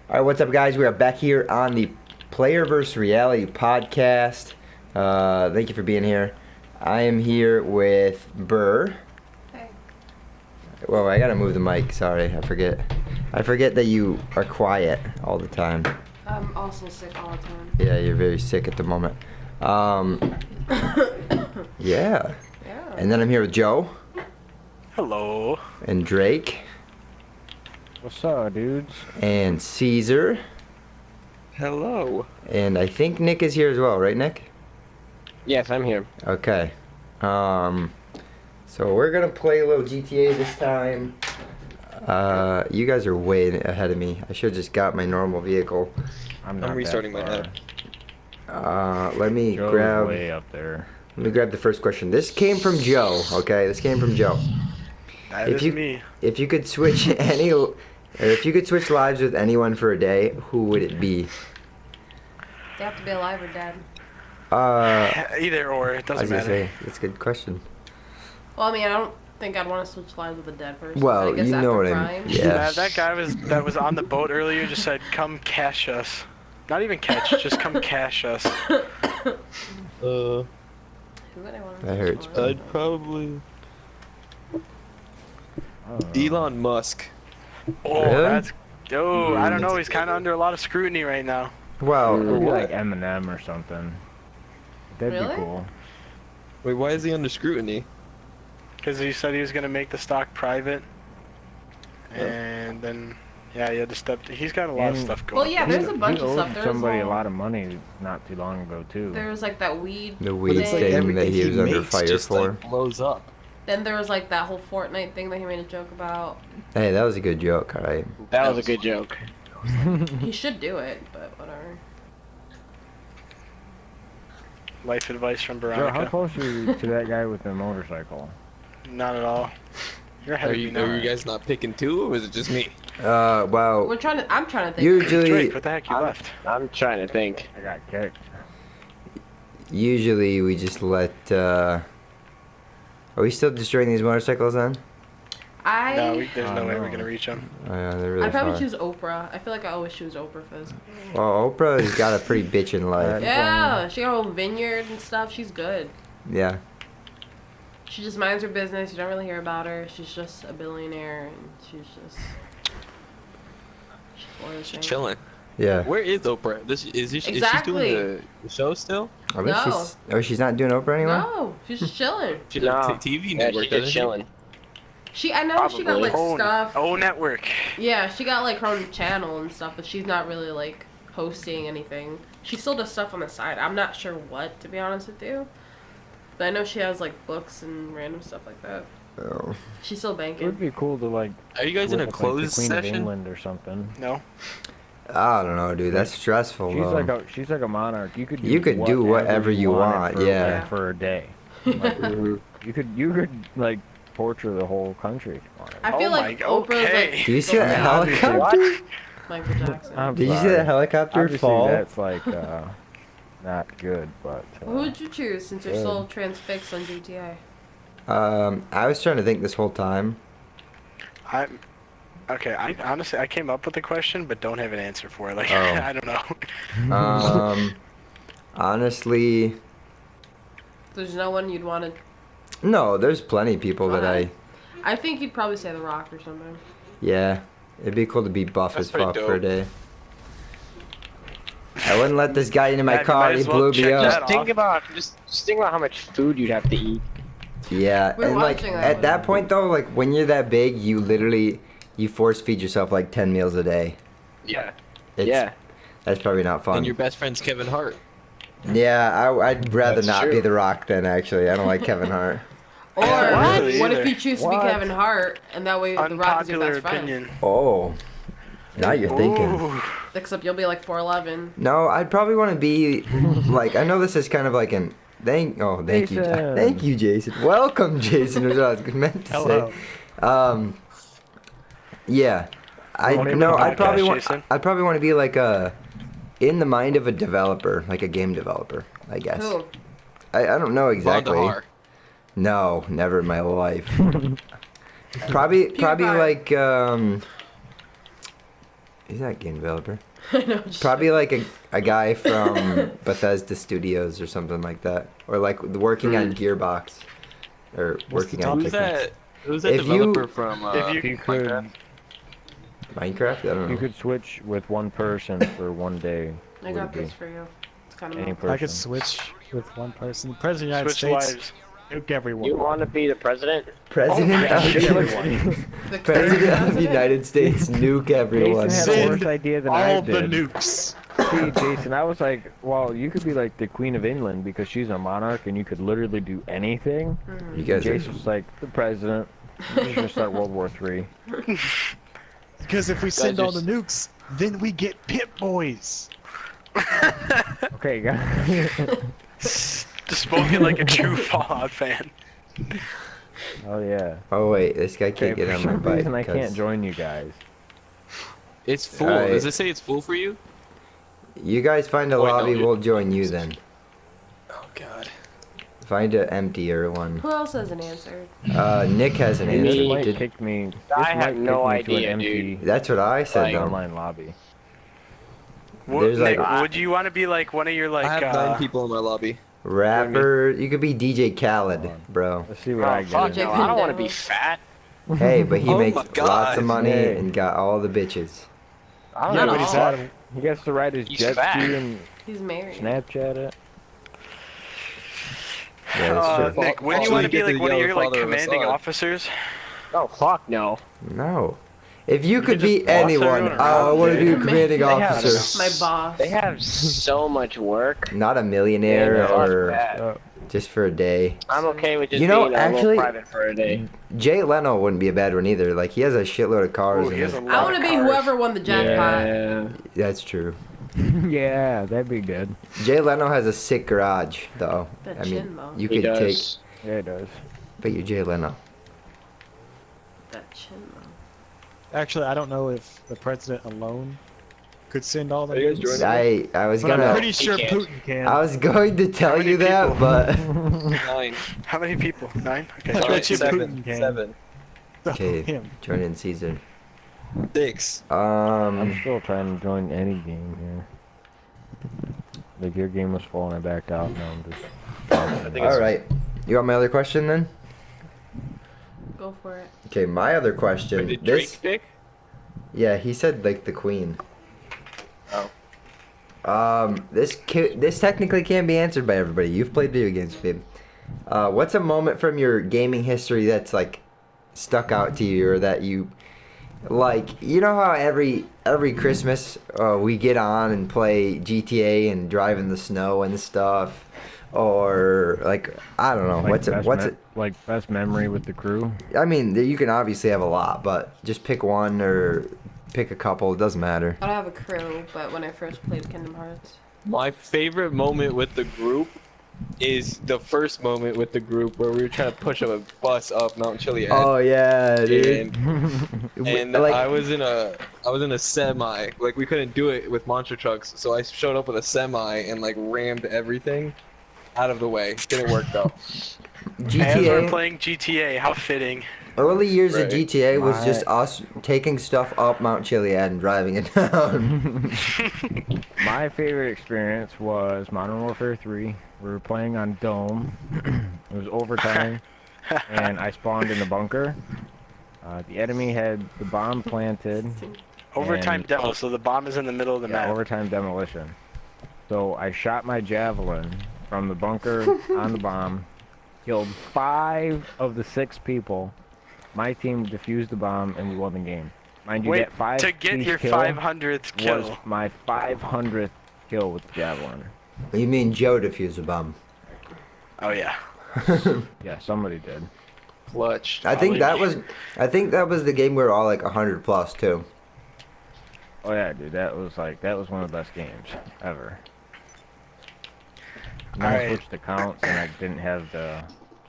All right, what's up, guys? We are back here on the Player vs. Reality podcast. Thank you for being here. I am here with Burr. Hey. Whoa, I gotta move the mic. Sorry, I forget. I forget that you are quiet all the time. I'm also sick all the time. Yeah, you're very sick at the moment. Yeah. Yeah. And then I'm here with Joe Hello. and Drake What's up, dudes? and Caesar. Hello. And I think Nick is here as well, right, Nick? Yes, I'm here. Okay. So we're gonna play a little GTA this time. You guys are way ahead of me. I should have just got my normal vehicle. I'm restarting my net. Let me Joe's grab. way up there. Let me grab the first question. This came from Joe. Okay, this came from Joe. That If is you- me. If you could switch if you could switch lives with anyone for a day, who would it be? They have to be alive or dead. Either or, it I was doesn't gonna matter. say that's a good question. Well, I mean, I don't think I'd want to switch lives with a dead person. Well, I guess you after know what I crime. mean. Yeah. That guy that was on the boat earlier just said, "Come cash us." Not even catch, just come cash us. Who would I want to That switch hurts, lives I'd with? probably I don't know. Elon Musk. Oh, Really? that's. Oh, I don't know. He's kind of under a lot of scrutiny right now. Well, Maybe What? like Eminem or something. That'd Really? be cool. Wait, why is he under scrutiny? Because he said he was going to make the stock private. And then, yeah, he had to step. He's got a lot of And- stuff going Well, yeah, He- there's a bunch he of owed stuff. There's somebody a all- lot of money not too long ago too. There was like that weed. the weed it's thing like that he was under makes fire just, for. like, blows up. Then there was like that whole Fortnite thing that he made a joke about. Hey, that was a good joke, all right. That was a good joke. He should do it, but whatever. Life advice from Joe, how Veronica. close are you to that guy with the motorcycle? Not at all. You're ahead Are of me you, now. are you guys not picking two, or was it just me? Well, I'm trying to think. usually, Drake, what the heck? You I'm- left. I'm trying to think. I got kicked. usually we just let. Are we still destroying these motorcycles then? No, there's Oh, no way no. we're going to reach him. Oh, yeah, they're really I'd probably far. choose Oprah. I feel like I always choose Oprah for this. Well, Oprah's got a pretty bitchin' life. Yeah, she got her own vineyard and stuff. She's good. Yeah. She just minds her business. You don't really hear about her. She's just a billionaire, and she's one of the She's things. chilling. Yeah. Where is Oprah? Is she Exactly. doing the show still? I bet No. she's not doing Oprah anymore? No, she's just chilling. She No. TV Yeah, network, she's doesn't just she? chilling. I know she got like stuff. Oh, network. Yeah, she got like her own channel and stuff, but she's not really like hosting anything. She still does stuff on the side. I'm not sure what, to be honest with you. But I know she has like books and random stuff like that. Oh. She's still It would banking. be cool to like. Are you guys in a look like closed the Queen of session? England or something. No. I don't know, dude. That's stressful, though. She's like a monarch. You could do You could do whatever you want, for, yeah. like, for a day. Like, you could like torture the whole country if you wanted. I feel Oh like my- Oprah's okay. like Do you see that the obviously- helicopter? Michael Jackson. I'm Did you see sorry. that helicopter Obviously, fall? that's like not good, but. Who would you choose since you're Good. still transfixed on GTA? I was trying to think this whole time. Okay, I honestly, I came up with the question, but don't have an answer for it. Like, Oh. I don't know. Honestly, There's no one you'd want to. no, there's plenty of people that Why? I think you'd probably say The Rock or something. yeah, it'd be cool to be buff That's as pretty fuck for a dope. day. I wouldn't let this guy into my Yeah, you car, might he as well blew me check up. that Just think about how much food you'd have to eat. Yeah, We're and like watching that at one. that point though, like when you're that big, you literally force feed yourself like 10 meals a day. Yeah. Yeah. That's probably not fun. And your best friend's Kevin Hart. Yeah, I'd rather That's not be true. The Rock then. Actually, I don't like Kevin Hart. Or What? what if Either. you choose to be What? Kevin Hart and that way The Rock is your Unpopular best friend? opinion. Oh, now you're thinking. Ooh. Except you'll be like 4'11". No, I'd probably want to be like I know this is kind of like an thank you, Jason. thank you, Jason. Welcome, Jason. Was what I was meant to Hello. say. Yeah, Don't even I'd probably want Jason. I'd probably want to be like in the mind of a developer, like a game developer, I guess. Who? I don't know exactly. Vondahar. No, never in my life. probably PewDiePie. like He's not a game developer. I know. just- Probably like a guy from Bethesda Studios or something like that, or like working on Gearbox, or What's the working on Who's Pikmin. that? Who's that If you- developer from? If You could Minecraft. I don't you know. could switch with one person for one day. I would got be this for you. It's kind of Any cool. I could person. switch with one person. President of the Switch United States. lives. Nuke everyone. You want to be the president? President yeah, of shoot the everyone. The President of the United States, nuke everyone. Jason had a Send worse idea than I All the did. nukes. See, Jason, I was like, well, you could be like the Queen of England because she's a monarch and you could literally do anything. You guys are Jason's like, the president. We're just gonna start World War III. Because if we send all just- the nukes, then we get Pit Boys. Okay, guys. Just spoken like a true Fallout fan. Oh yeah. Oh wait, this guy Okay, can't get for on my some bike. reason I 'cause- can't join you guys. It's full. Alright. Does it say it's full for you? You guys find a Wait, no, lobby, dude. we'll join you then. Oh God. Find an emptier one. Who else hasn't answered? Nick has an Me. This answer. might Did- kick me. This I have might no kick me to idea, an empty That's what I said Like, though. online lobby. There's Nick, like- would you want to be like one of your like? I have 9 people in my lobby. Rapper, you could be DJ Khaled, bro. Let's see what I Oh, get. fuck Jake no, I don't want to Pendle. be fat. Hey, but he Oh makes my lots God. of money Hey. and got all the bitches. I don't Not know. all. He's got- He gets to ride his He's jet fat. ski and He's married. Snapchat it. Yeah, that's true. Nick, wouldn't you Actually, want to get be the like one of yellow your like father of commanding Assad. officers? Oh, fuck no. No. If you could could be just boss anyone, everyone oh, I around, want to be a dude. commanding They have officer. My boss. They have so much work. Not a millionaire Yeah, fuck or that. just for a day. I'm okay with just You know, being a actually- little private for a day. Jay Leno wouldn't be a bad one either. Like he has a shitload of cars. Ooh, in he has his- a lot I of want to be cars. whoever won the jackpot. Yeah. That's true. Yeah, that'd be good. Jay Leno has a sick garage, though. That I mean, chin, though. you He could take, does. Yeah, it does. but you're Jay Leno. That chin, though. Actually, I don't know if the president alone could send all the Are you guys nukes. joining? I was But I'm gonna, pretty sure He Putin can't. can. I was going to tell many you that, people? but 9. How many people? 9? Okay. I sorry. bet you 7. Putin can. 7. okay. Him. Join in Caesar. 6. I'm still trying to join any game here. Like your game was full and I backed out. Now I'm just. I think it's All right. You got my other question then? Go for it. Okay, my other question. Did Drake This, pick? yeah, he said like the queen. Oh. This technically can't be answered by everybody. You've played video games, babe. What's a moment from your gaming history that's like stuck out to you, or that you like? You know how every Christmas we get on and play GTA and drive in the snow and stuff, or like I don't know. Like like best memory with the crew? I mean, you can obviously have a lot, but just pick one or pick a couple. It doesn't matter. I don't have a crew, but when I first played Kingdom Hearts. My favorite moment with the group is the first moment with the group where we were trying to push a bus up Mount Chiliad. Oh yeah, dude. And Like- I was in a semi. Like we couldn't do it with monster trucks, so I showed up with a semi and like rammed everything out of the way. Didn't work though. As we're GTA. playing GTA, how fitting. Early years of Right. GTA was My- just us taking stuff up Mount Chiliad and driving it down. My favorite experience was Modern Warfare 3. We were playing on Dome. It was overtime, and I spawned in the bunker. The enemy had the bomb planted. Overtime And- demo, so the bomb is in the middle of the Yeah, map. overtime demolition. So I shot my javelin from the bunker on the bomb, killed 5 of the 6 people. My team defused the bomb and we won the game. Mind you, Wait, that 5 to get piece your kill 500th kill. was my 500th kill with the javelin. You mean Joe defused a bomb? Oh yeah. Yeah, somebody did. Clutch. I think Probably. that was the game we were all like 100 plus too. Oh yeah, dude, that was one of the best games ever. And then I Alright. switched accounts and I didn't have the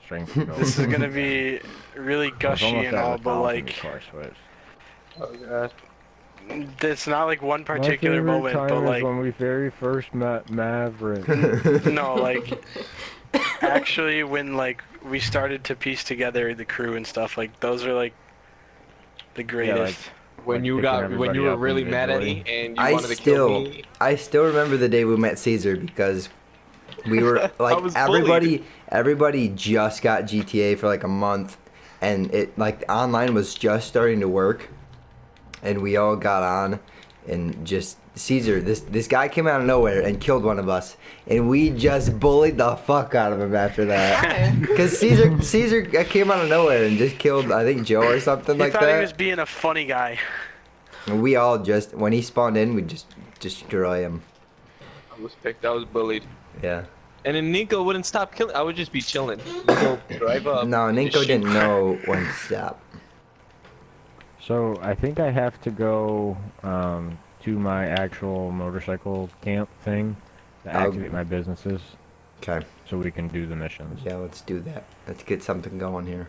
strength to go. This is gonna be really I was gushy almost and at all, 1,000 but like, before I switched. Oh god. it's not like one My particular favorite moment, time but is like, when we very first met Maverick. no, like, actually, when like we started to piece together the crew and stuff, like those are like the greatest. When Like you picking when you everybody were up really mad at me individually. and you wanted to kill me. I still remember the day we met Caesar because we were I like was bullied. everybody just got GTA for like a month, and it like online was just starting to work, and we all got on, and just Caesar, this guy came out of nowhere and killed one of us, and we just bullied the fuck out of him after that. Why? Because Caesar came out of nowhere and just killed, I think, Joe or something He like thought he was that. being a funny guy. And we all just, when he spawned in, we just destroy him. I was picked. I was bullied. Yeah. And then Nico wouldn't stop killing. I would just be chilling. Nico drive up. No, and Ninko just shoot. didn't know when to stop. So I think I have to go to my actual motorcycle camp thing to I'll- activate my businesses, Okay. so we can do the missions. Yeah, let's do that. Let's get something going here.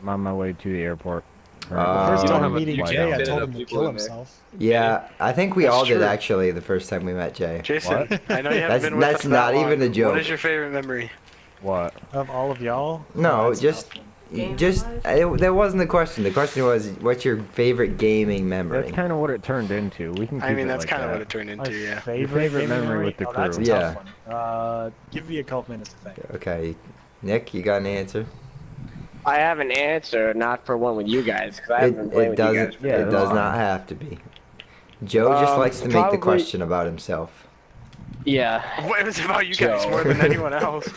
I'm on my way to the airport. Uh, The first You time don't I'm meeting you Jay, can't I fit told enough him to people kill in there. himself. Yeah, I think we That's all did true. actually the first time we met Jay. Jason, What? I know you haven't That's- been with that's us that not long. even a joke. What is your favorite memory? What? Of all of y'all? No, that's just, tough. that wasn't the question. The question was, what's your favorite gaming memory? That's kind of what it turned into. We can keep I mean, it that's like kind of that. what it turned My into, yeah. favorite, favorite gaming memory with the Oh, that's a crew. tough one. Give me a couple minutes to think. Okay, Nick, you got an answer? I have an answer, not for one with you guys, because I haven't been playing It with you doesn't. guys. For Yeah, It too does long. not have to be. Joe just likes to make the probably- question about himself. Yeah, What, it was about you guys Joe. more than anyone else.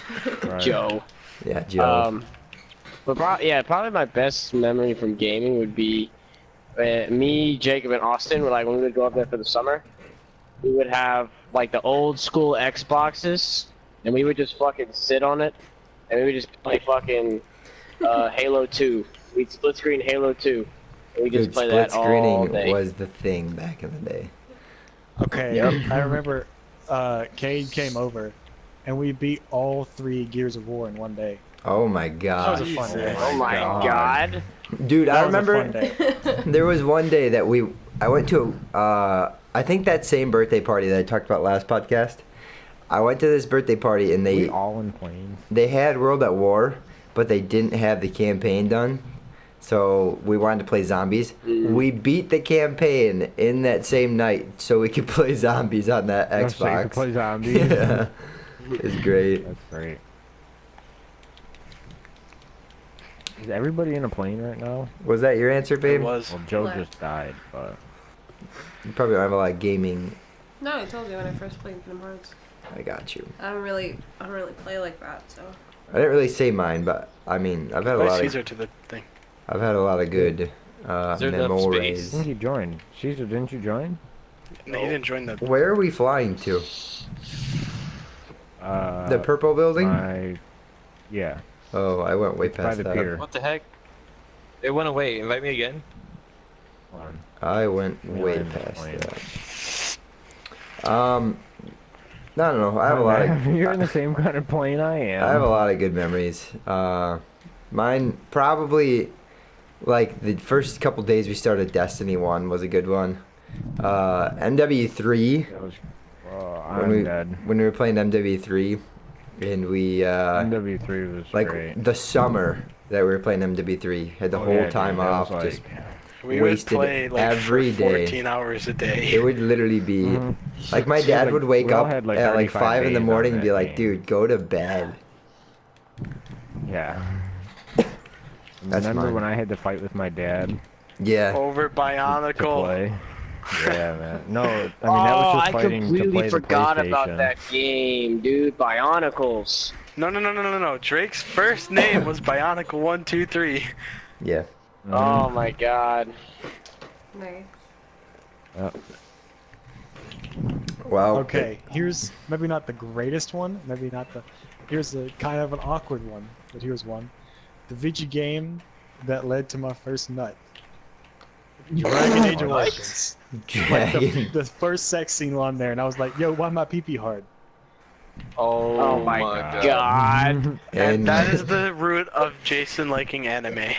Right. Joe. Yeah, Joe. But probably my best memory from gaming would be me, Jacob, and Austin. Were like when we would go up there for the summer, we would have like the old school Xboxes, and we would just fucking sit on it, and we would just play fucking Halo 2. We'd split screen Halo 2. And we just Dude, play split that all screening day. was the thing back in the day. Okay, Yep. I remember Cade came over, and we beat all 3 Gears of War in one day. Oh my That god. was a fun day. Oh my god. Dude, I That was a fun remember day. there was one day that I went to I think that same birthday party that I talked about last podcast. I went to this birthday party and We all in planes. they had World at War, but they didn't have the campaign done. So we wanted to play zombies. We beat the campaign in that same night so we could play zombies on that Oh, so you Xbox. could play zombies. Yeah. It's great. That's great. Is everybody in a plane right now? Was that your answer, It babe? was. Well, Joe What? just died, but You probably don't have a lot of gaming. No, I told you when I first played Kingdom Hearts. I got you. I don't really play like that, so. I didn't really say mine, but I mean, I've had a Invite lot Caesar of to the thing. good Is there enough I memories. think you joined. Caesar, didn't you join? No, he didn't join the. Where are we flying to? The purple building? Yeah, Oh, I went way by past the that. pier. What the heck? It went away. Invite me again. Hold on. I went Yeah, way I'm past playing. that. I don't know. I have a lot of You're in the same kind of plane I am. I have a lot of good memories. Mine probably like the first couple days we started Destiny 1 was a good one. MW3 That was, oh, when I'm dead. when we were playing MW3 and we MW3 was like great. the summer that we were playing MW3 had the Oh, whole yeah, time dude, that was off. like- Just We would wasted play like every for day. 14 hours a day. it would literally be Mhm. like my So, dad like, would wake we all up had, like, at like 35 5 in the days morning on and be that like, game. dude, go to bed. Yeah. That's Remember mine. when I had to fight with my dad Yeah. Over to Bionicle. play? Yeah, man. No, I mean that Oh, was just I fighting to completely play the forgot about PlayStation. that game, dude. Bionicles. No. Drake's first name was Bionicle 123. Yeah. Mhm. Oh my god. Nice. Wow. Okay, here's maybe not the greatest one, maybe not the. Here's a kind of an awkward one, but here's one. The video game that led to my first nut. Dragon Age Origins. Like Dragon. the first sex scene on there, and I was like, yo, why my pee-pee hard? Oh, my god. God. And that is the root of Jason liking anime.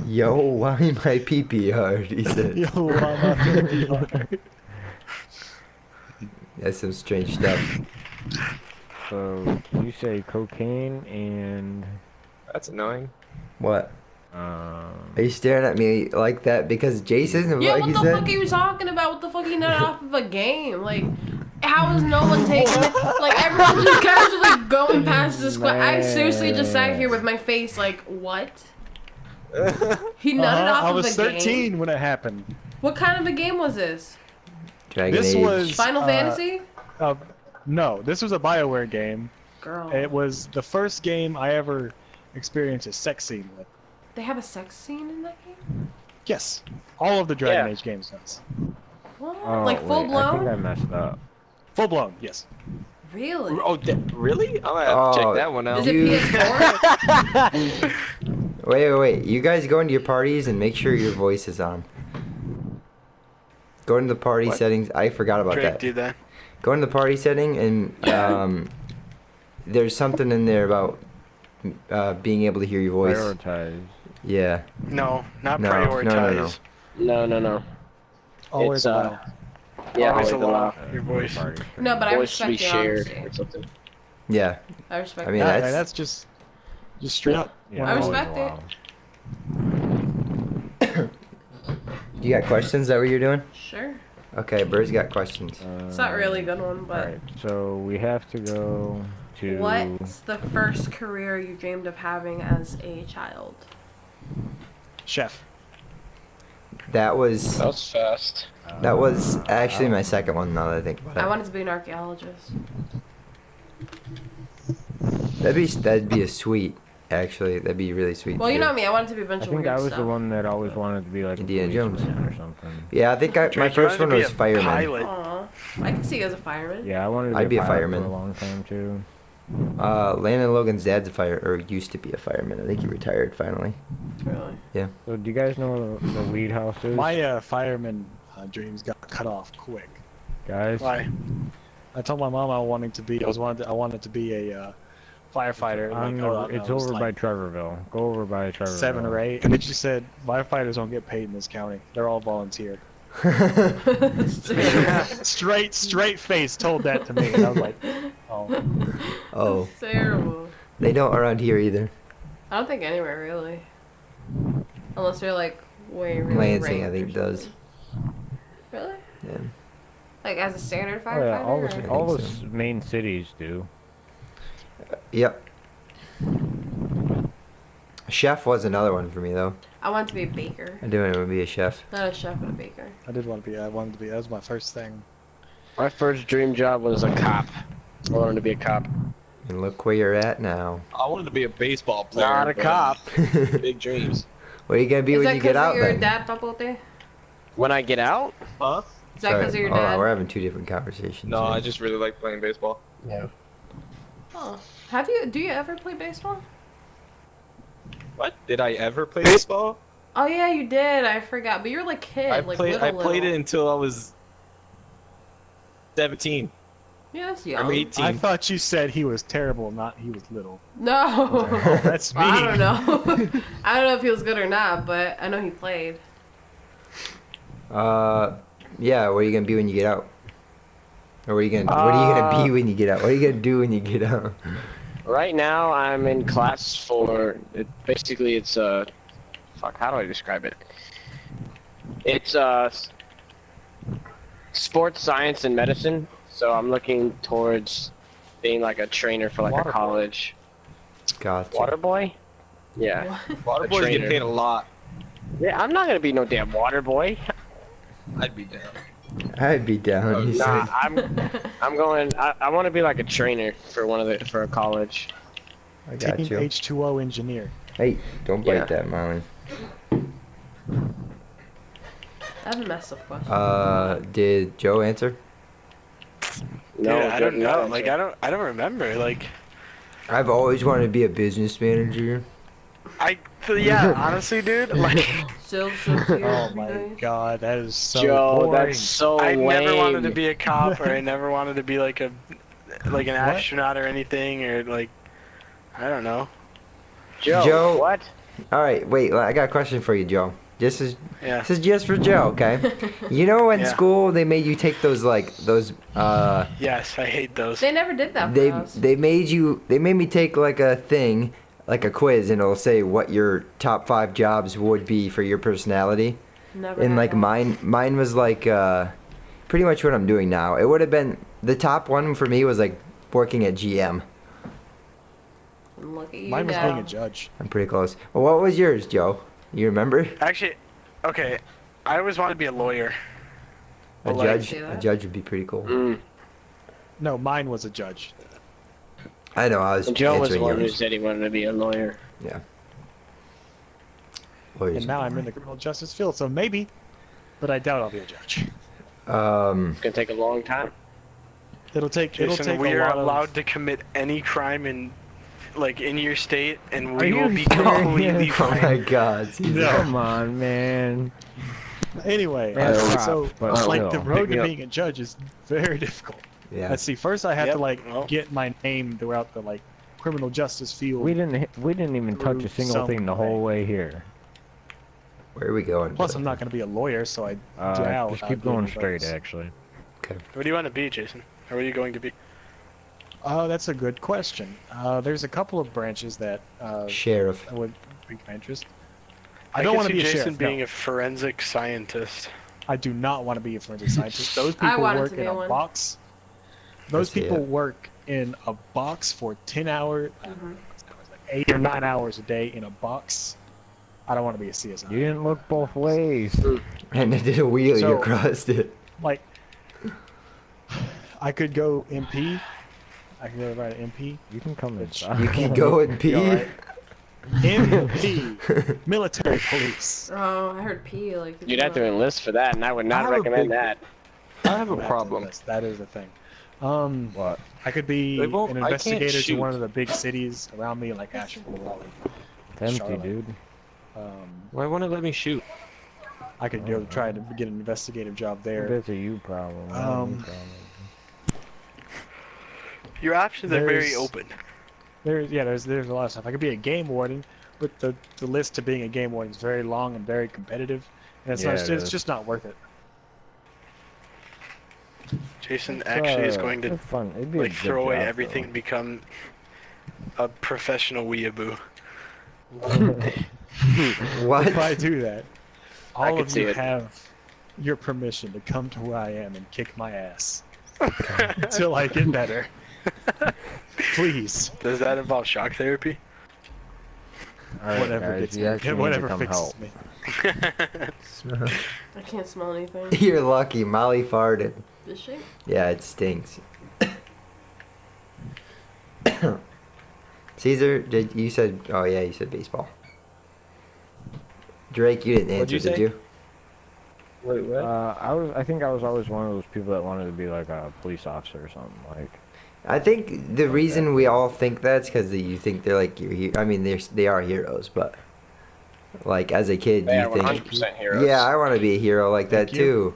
Yo, why my pee pee hard? He said. Yo, why my pee-pee hard? That's some strange stuff. So you say cocaine and That's annoying. What? Are you staring at me like that because Jason? Yeah, like what you the said? fuck are you talking about? What the fuck are you not off of a game? Like, how is no one taking it? Like, everyone's just casually going past this class. I seriously just sat here with my face like, what? He nutted off I of was a 13 game? when it happened. What kind of a game was this? Dragon This Age. was Final Fantasy? No, this was a BioWare game. Girl. It was the first game I ever experienced a sex scene with. They have a sex scene in that game? Yes, all of the Dragon Yeah. Age games does. What? Oh, Like full wait, I think I blown? messed up. Full blown, yes. Really? Oh, really? I'm gonna have to Oh, check that one out. Is it You- PS4? Wait. You guys go into your parties and make sure your voice is on. Go into the party What? settings. I forgot about Drake that. did that. Go into the party setting and there's something in there about being able to hear your voice. Prioritize. Yeah. No, not No, no, prioritize. no, no. No. Always It's, allowed. Yeah, Always always allow allow. your voice. Party. No, but I Voice to be respect your shared honesty. or something. Yeah. I respect I mean, that. Yeah, that's just straight up. Yeah, I always respect it. allow. You got questions? Is that what you're doing? Sure. Okay, Bird's got questions. It's not really a good one, but Alright, so we have to go to... what's the first career you dreamed of having as a child? Chef. That was fast. actually my second one. Now that I think about it. I wanted to be an archaeologist. That'd be a sweet. Actually, that'd be really sweet. Well, to you do. know me. I wanted to be a bunch I of think weird I was stuff. the one that always wanted to be like Indiana a Jones. policeman or something. Yeah, I think my Drake, you first one wanted to was be a fireman. pilot. Aw, I can see you as a fireman. Yeah, I wanted to I'd be be a pilot fireman. for a long time too. Landon Logan's dad's a fire, or used to be a fireman. I think he retired finally. Really. So do you guys know where the lead house is? My fireman dreams got cut off quick. Guys? Why? I told my mom I wanted to be to be a firefighter. I'm it's over by Trevorville. Go over by Trevorville. 7 or 8, and then she said firefighters don't get paid in this county. They're all volunteer. straight face told that to me, and I was like, oh. Oh, It's terrible. they don't around here either. I don't think anywhere really. Unless you're like way really Lansing, I ranked think, or does. something. Really? Yeah. Like as a standard Oh, firefighter? yeah, all or- the, all think the so. main cities do. Yep. Chef was another one for me though. I wanted to be a baker. I do want to be a chef. Not a chef, but a baker. I wanted to be. That was my first thing. My first dream job was a cop. I wanted to be a cop. And look where you're at now. I wanted to be a baseball player. Not a but cop. Big dreams. What are you gonna be Is when that you get out of your then? dad, Papote? When I get out? Huh? Is that because of your Hold on, dad? we're having two different conversations. No, here. I just really like playing baseball. Oh. Do you ever play baseball? What? Did I ever play baseball? Oh yeah, you did. I forgot. But you're like kid, I like played little. it until I was 17. Yeah, that's I'm young. 18. I thought you said he was terrible, not he was little. No. That's me. Well, I don't know. I don't know if he was good or not, but I know he played. Yeah. What are you gonna be when you get out? Or what are you gonna be when you get out? What are you gonna do when you get out? Right now, I'm in class for. Basically, it's fuck. How do I describe it? It's sports science and medicine. So I'm looking towards being like a trainer for like Water a boy. college. Gotcha. Water boy? Yeah. Water A boys get trainer. paid a lot. Yeah, I'm not gonna be no damn water boy. I'd be down. I'd be down. He Nah, said. I'm going. I want to be like a trainer for a college. I got Team you. H2O engineer. Hey, don't bite Yeah. that, Molly. That's a messed up question. Did Joe answer? No, Dude, I don't no, know. Like I don't remember. Like I've always wanted to be a business manager. yeah, honestly, dude. Like Still Oh my god, that is so Joe, boring. that's so I lame. never wanted to be a cop, or I never wanted to be like an astronaut or anything, or like I don't know. Joe- What? All right, wait. I got a question for you, Joe. This is Yeah. just for Joe, okay? You know, in Yeah. school they made you take those Yes, I hate those. They never did that for they us. they made me take like a thing like a quiz, and it'll say what your top 5 jobs would be for your personality. Never And had like that. mine was like pretty much what I'm doing now. It would have been the top one for me was like working at GM. And look at you Mine was now. being a judge. I'm pretty close. Well, what was yours, Joe? You remember? Actually, okay, I always wanted to be a lawyer. A Well, like- judge. See A that? judge would be pretty cool. Mm. No, mine was a judge. I know. I was And Joe was the answering one who yours. said he wanted to be a lawyer. Yeah. Lawyers. And now I'm in the criminal justice field, so maybe. But I doubt I'll be a judge. It's gonna take a long time. It'll take Jason, we a are lot allowed of. to commit any crime in your state, and Are we will you be serious? completely Oh my fine. God. Caesar. No. Come on, man. Anyway, Man, so but like still. the road Pick me to up. being a judge is very difficult. Yeah. Let's see. First, I had Yep, to like well. get my name throughout the like criminal justice field. We didn't even touch a Through single some thing the whole way here. Where are we going? Plus, I'm not going to be a lawyer, so I doubt. Just I'd keep be able going to straight, vote. actually. What do you want to be, Jason? Or what are you going to be? Oh, that's a good question. There's a couple of branches that Sheriff. would pique my interest. I don't can want to see be a Jason sheriff. being No. a forensic scientist. I do not want to be a forensic scientist. Those I people wanted work to be in a one. box. Those I see people it. work in a box for 10 hours, Mhm. 8 or 9 hours a day in a box. I don't want to be a CSI. You didn't look both ways. And I did a wheelie So- across it. Like, I could go MP. I could go write an MP. You can come Which- inside. You can go and pee. Yeah, right. MP, military police. Oh, I heard P. Like. You'd have to enlist for that, and I would I not have a recommend big- that. I have a That's problem. That is the thing. What? I could be They won't- an I can't investigator to shoot. one of the big cities around me, like Asheville, Raleigh. It's empty, Charlotte. dude. Why won't it let me shoot? I could go try to get an investigative job there. That's a you problem. not a me Um, problem. Your options are very There's- open. There's a lot of stuff. I could be a game warden, but the list to being a game warden is very long and very competitive, and Yeah, it it's is. just not worth it. Jason It's, actually is going to it's fun. It'd be a like good throw away job, everything though. and become a professional weeaboo. What? If I do that, I all could of see you it. have your permission to come to where I am and kick my ass until I get better. Please, Does that involve shock therapy? All right, whatever guys, gets you me, actually need whatever to come fixes help. me. I can't smell anything. You're lucky. Molly farted. Is she? Yeah, it stinks. Caesar, did you said? Oh yeah, you said baseball. Drake, you didn't What'd answer, you say? did you? Wait, what? I think I was always one of those people that wanted to be like a police officer or something. Like, I think the reason we all think that's because you think they're like your. I mean, they are heroes, but like as a kid, They you are think, 100% heroes. yeah, I want to be a hero like that Thank you. too,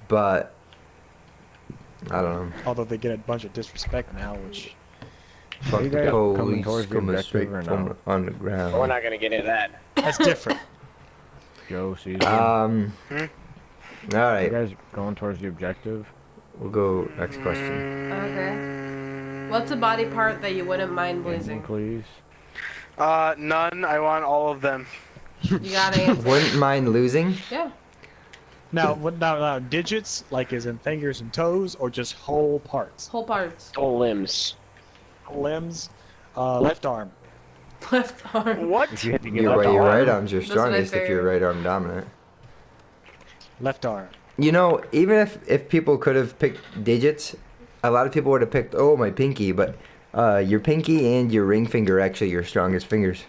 but I don't know. Although they get a bunch of disrespect now, which Fuck you the guys coming police towards the coming objective straight or from no? underground. We're not gonna get into that. that's different. Joe, Caesar. All you right, guys going towards the objective? we'll go next question. Okay. What's a body part that you wouldn't mind Engine, losing? please. None. I want all of them. You gotta answer. Wouldn't mind losing. Yeah. Now, digits, like as in fingers and toes, or just whole parts? Whole parts. Whole limbs. Limbs, left arm. Left arm. What? If you had to get Your left right arm, arm's your That's what I strongest if you're figured. right arm dominant. Left arm. You know, even if people could have picked digits, a lot of people would have picked my pinky, but your pinky and your ring finger are actually your strongest fingers.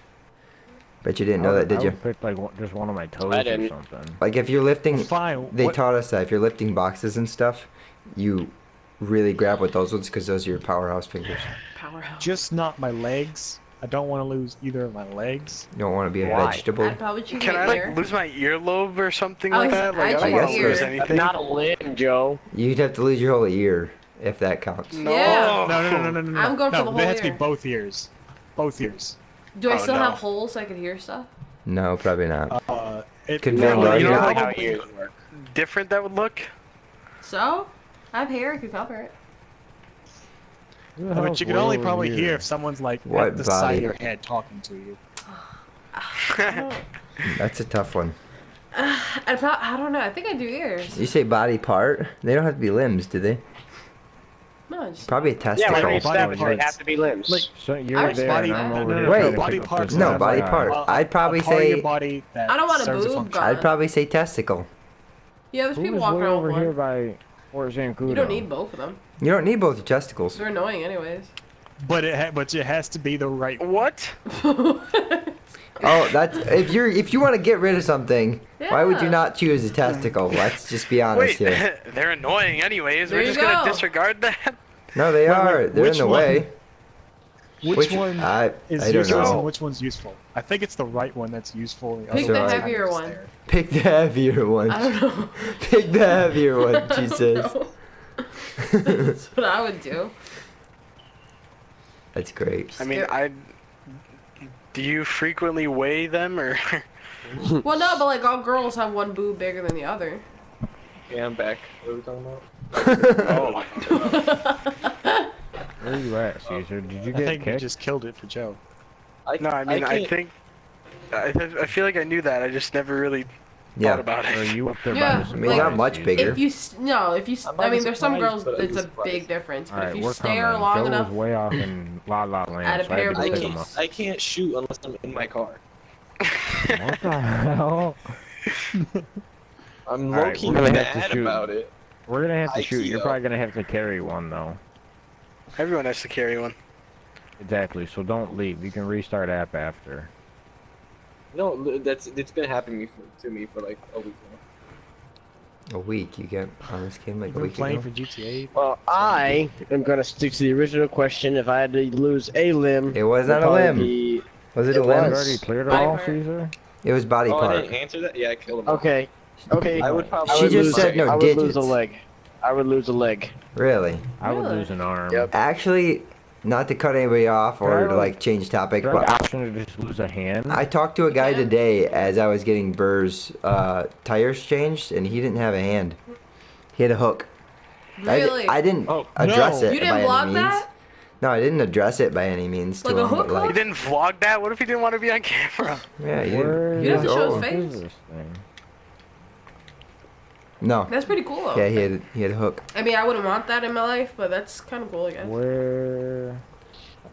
Bet you didn't know that, did I you? would pick like just one of my toes I or didn't. something. Like if you're lifting, Well, fine. they what- taught us that if you're lifting boxes and stuff, you really grab with those ones because those are your powerhouse fingers. Powerhouse. Just not my legs. I don't want to lose either of my legs. You don't want to be a Why? vegetable. I'd probably choose Can my I like ear. lose my earlobe or something I like was- that? Like I I don't choose want to ear. lose That's anything. Not a limb, Joe. You'd have to lose your whole ear if that counts. No. Yeah. No. I'm going for no, the they whole have to be ear. both ears. Both ears. Do I Oh, still no. have holes so I could hear stuff? No, probably not. No, Could Vanguard you hear? know Like how probably- ears work. Different that would look. So? I have hair, I could cover it. But you can only probably hear if someone's like What at the side body? of your head talking to you. That's a tough one. I don't know. I think I do ears. You say body part? They don't have to be limbs, do they? No, just Probably a Yeah, testicle. like we body established, they parts. have to be limbs. Like, So I you're was there body- and I'm no, over no, here. no, trying to body pick up parts. this No, other body guy. part. I'd probably a part of say your body that I don't want a serves boob function. gone. I'd probably say testicle. Yeah, there's Who people was walking way around over with here one. by Fort Zancudo? You don't need both of them. You don't need both your testicles. They're annoying anyways. But it has to be the right. What? Oh, that's if you want to get rid of something, why would you Yeah. not choose a testicle? Let's just be honest Wait, here. they're annoying anyways. There We're you just gonna go. disregard that. No, they Wait, are. wait, They're in which the one? way. Which one I is don't useless know. and which one's useful? I think it's the right one that's useful. Pick the otherwise heavier it's one. there. Pick the heavier one. I don't know. Pick the heavier one, she says. That's what I would do. That's great. I mean, Yeah. Do you frequently weigh them or? Well, no, but like all girls have one boob bigger than the other. Yeah, I'm back. What are we talking about? Oh. Where are you at, Caesar? Did you I get think you kicked? just killed it for Joe. No, I mean, I can't- think. I feel like I knew that. I just never really thought Yeah. about Or are it. you up there Yeah, by the I mean, not much Caesar? bigger. If you no, if you I'm I not mean, there's some surprised, girls but I'd it's be a surprised. big difference. But Alright, if you we're stare coming. long Joe enough, was way off in La La Land. At a so I had pair to of pick boots. him up. I can't shoot unless I'm in my car. What the hell? I'm Alright, low-key we're gonna have to mad shoot. about it. We're gonna have to I shoot. You're see, probably gonna have to carry one though. Everyone has to carry one. Exactly. So don't leave. You can restart app after. No, it's been happening to me for like a week now. A week. You get on this game like You've a been week playing ago. for GTA. Well, I am gonna stick to the original question. If I had to lose a limb, It was it'd not a probably lim. be- Was it a It limb? You was. already cleared it Body all, part. Caesar? It was body Oh, I part. didn't answer that? Yeah, I killed him. Okay. Okay. I would probably. She I would just lose said a- no I would lose a digits. leg. I would lose a leg. Really? I would Really? lose an arm. Yep. Actually, not to cut anybody off or to like change topic, Do I have but the option to just lose a hand? I talked to a guy Yeah. today as I was getting Burr's tires changed, and he didn't have a hand. He had a hook. really, I didn't Oh, address no. it you by didn't any vlog means. that? No, I didn't address it by any means Like to a him, but hook He like, didn't vlog that. What if he didn't want to be on camera? yeah, he Where didn't. You He have was to show his old. face. is this thing? No. That's pretty cool though. Yeah, he had a hook. I mean, I wouldn't want that in my life, but that's kind of cool, I guess. Where?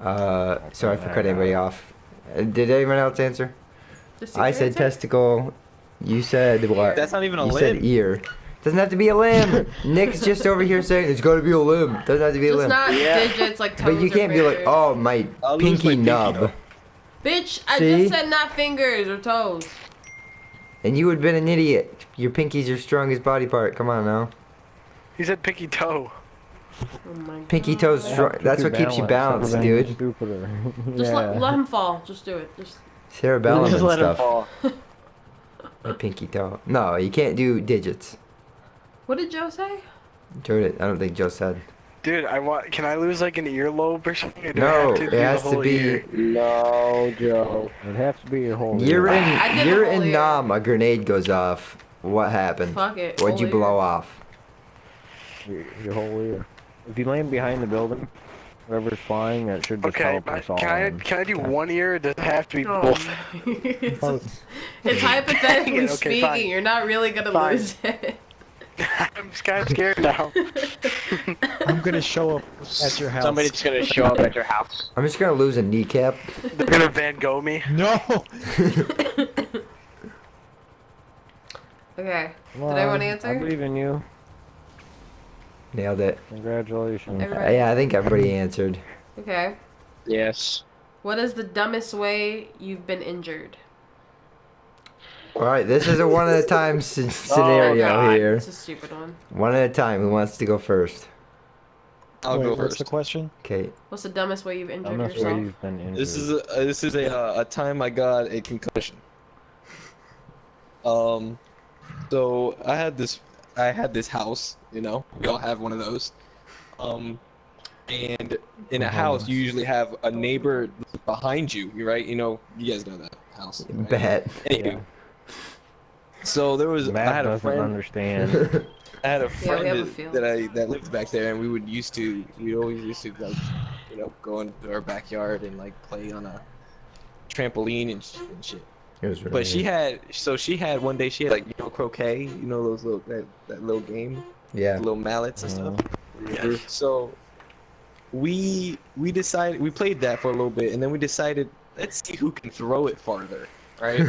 Sorry for cutting anybody off. Did anyone else answer? Just I secret said answer? testicle. You said what? That's not even a You limb. said ear. Doesn't have to be a limb. Nick's just over here saying it's got to be a limb. Doesn't have to be a Just limb. not Yeah. digits like But toes you or can't be like, fingers. oh, my I'll lose pinky my pinky, nub. though. Bitch, I See? just said not fingers or toes. And you would have been an idiot. Your pinky's your strongest body part. Come on now. He said pinky toe. Oh my Pinky God. toes strong. That's what keeps you balanced, dude. Stupider. Just yeah. let him fall. Just do it. Just Cerebellum Just and let him stuff. fall. My pinky toe. No, you can't do digits. what did Joe say? I don't think Joe said. Dude, Can I lose like an earlobe or something? Or do I No, have to it do the has to whole be. ear? No, Joe. It'd have to be your whole. You're ear. I in. did You're the whole in ear. Nam. A grenade goes off. What happened? Fuck it. What'd you whole blow ear. off? Your whole ear. If you land behind the building, whatever's flying, that should just Okay, help but us all. can I do one ear? Or does it have to be Oh, both? it's hypothetically Okay, speaking. fine. You're not really gonna Fine. lose it. I'm kind of scared now. I'm gonna show up at your house. Somebody's gonna show up at your house. I'm just gonna lose a kneecap. They're gonna Van Gogh me. No. Okay. Come Did everyone on, answer? I believe in you. Nailed it. Congratulations. Everybody- Yeah, I think everybody answered. Okay. Yes. What is the dumbest way you've been injured? All right, this is a one at a time scenario God, here. It's a stupid one. One at a time. Who wants to go first? I'll Wait, go what's first. the question? Okay. What's the dumbest way you've injured I'm not yourself? sure you've been injured. This is a time I got a concussion. So I had this house, you know, we all have one of those. And in a house, you usually have a neighbor behind you, right? You know, you guys know that house. Right? Bet. Anywho, so there was, I Matt had a doesn't friend. understand. I had a Yeah, we have a friend field. that lived back there, and we'd always used to like you know, go into our backyard and like play on a trampoline and shit. It was really But she good. had one day she had like, you know, croquet, you know, those little that little game, Yeah. the little mallets and stuff. Yes. So we decided, we played that for a little bit, and then we decided, let's see who can throw it farther, right?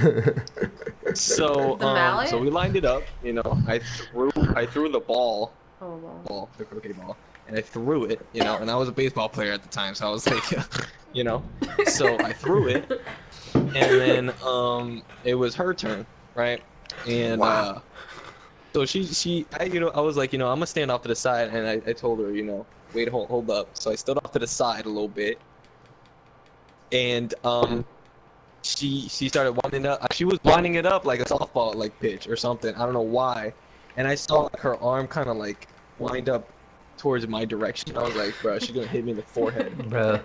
So The mallet? so we lined it up, you know. I threw the ball, Oh, well. the croquet ball, and I threw it, you know. And I was a baseball player at the time, so I was like, you know. So I threw it, and then it was her turn, right? And Wow. so I was like, you know, I'm gonna stand off to the side, and I told her, you know, wait, hold up. So I stood off to the side a little bit, and she started winding up. She was winding it up like a softball like pitch or something. I don't know why, and I saw like, her arm kind of like wind up towards my direction. I was like, bro, she's gonna hit me in the forehead. Bro.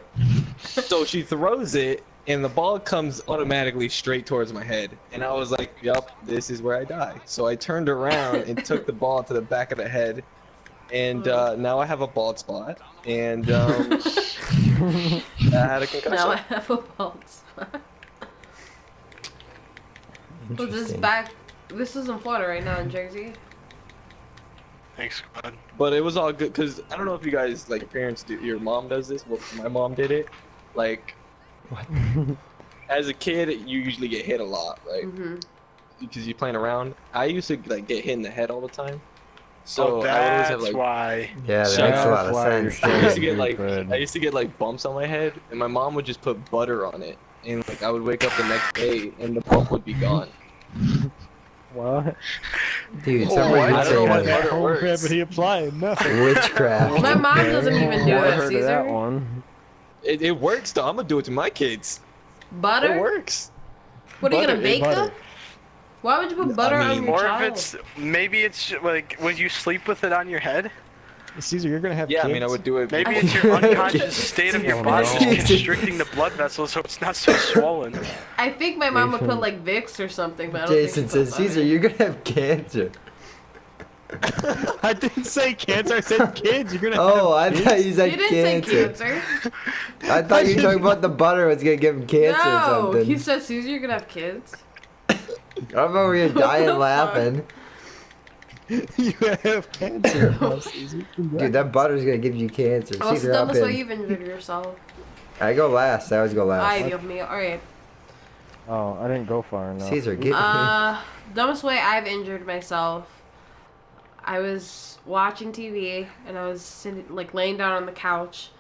So she throws it, and the ball comes automatically straight towards my head. And I was like, yup, this is where I die. So I turned around and took the ball to the back of the head. And now I have a bald spot. And I had a concussion. Now I have a bald spot. So this is in Florida right now in Jersey. Thanks, God. But it was all good, because I don't know if you guys, like, your parents do, your mom does this. Well, my mom did it. Like, What? as a kid, you usually get hit a lot, right? Mm-hmm. Because you're playing around. I used to, like, get hit in the head all the time. So So I always that's have, like, why. Yeah, that Shut makes a lot That's of why you're sense. I used to Yeah. get like Good. I used to get like bumps on my head, and my mom would just put butter on it, and like I would wake up the next day, and the bump would be gone. What? Dude, Oh, somebody I would don't say know what that. butter Home works. remedy applied. No. Witchcraft. My mom doesn't even do Never it, heard of that Caesar. one. It works though. I'm gonna do it to my kids. Butter? It works. What are you Butter, gonna bake butter. them? Why would you put butter on mean, your Or child? if it's maybe it's like, would you sleep with it on your head? Caesar, you're gonna have Yeah, kids. I mean I would do it. Maybe it's your unconscious state of your Oh, body no. just constricting the blood vessels so it's not so swollen. I think my mom would put Jason. like Vicks or something, but I don't Jason think she put says, Caesar, butter. you're gonna have cancer. I didn't say cancer. I said kids. You're gonna. Oh, I have kids? thought you said You didn't cancer. say cancer. I thought you were talking about the butter was gonna give him cancer or No, something. he said, Caesar, you're gonna have kids. I'm over here dying What the laughing. You have cancer. now, Caesar. Dude, that butter's gonna give you cancer. What's the Caesar, up dumbest way in. you've injured yourself? I go last. I always go last. I give me. Alright. Oh, I didn't go far enough. Caesar, get Dumbest way I've injured myself. I was watching TV and I was sitting, like laying down on the couch,